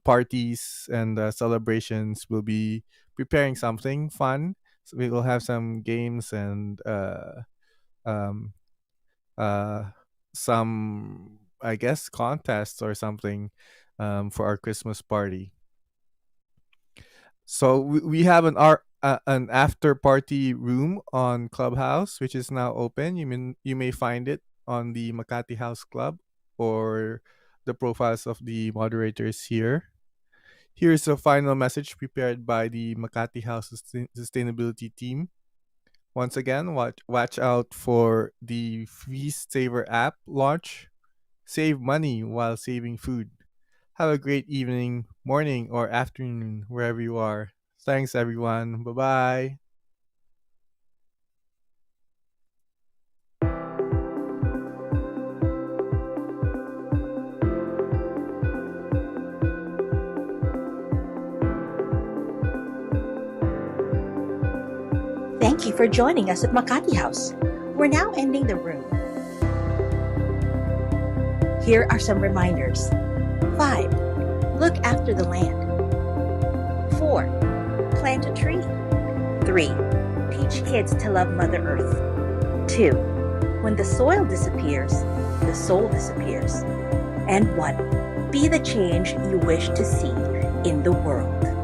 parties and celebrations will be preparing something fun. So we will have some games and um, uh, some, I guess, contests or something for our Christmas party. So we have an after party room on Clubhouse, which is now open. You may find it on the Makati House Club or the profiles of the moderators here. Here's a final message prepared by the Makati House Sustainability team. Once again, watch out for the Feast Saver app launch. Save money while saving food. Have a great evening, morning, or afternoon, wherever you are. Thanks, everyone. Bye bye. Thank you for joining us at Makati House. We're now ending the room. Here are some reminders. 5. Look after the land. 4. Plant a tree. 3. Teach kids to love Mother Earth. 2. When the soil disappears, the soul disappears. And 1. Be the change you wish to see in the world.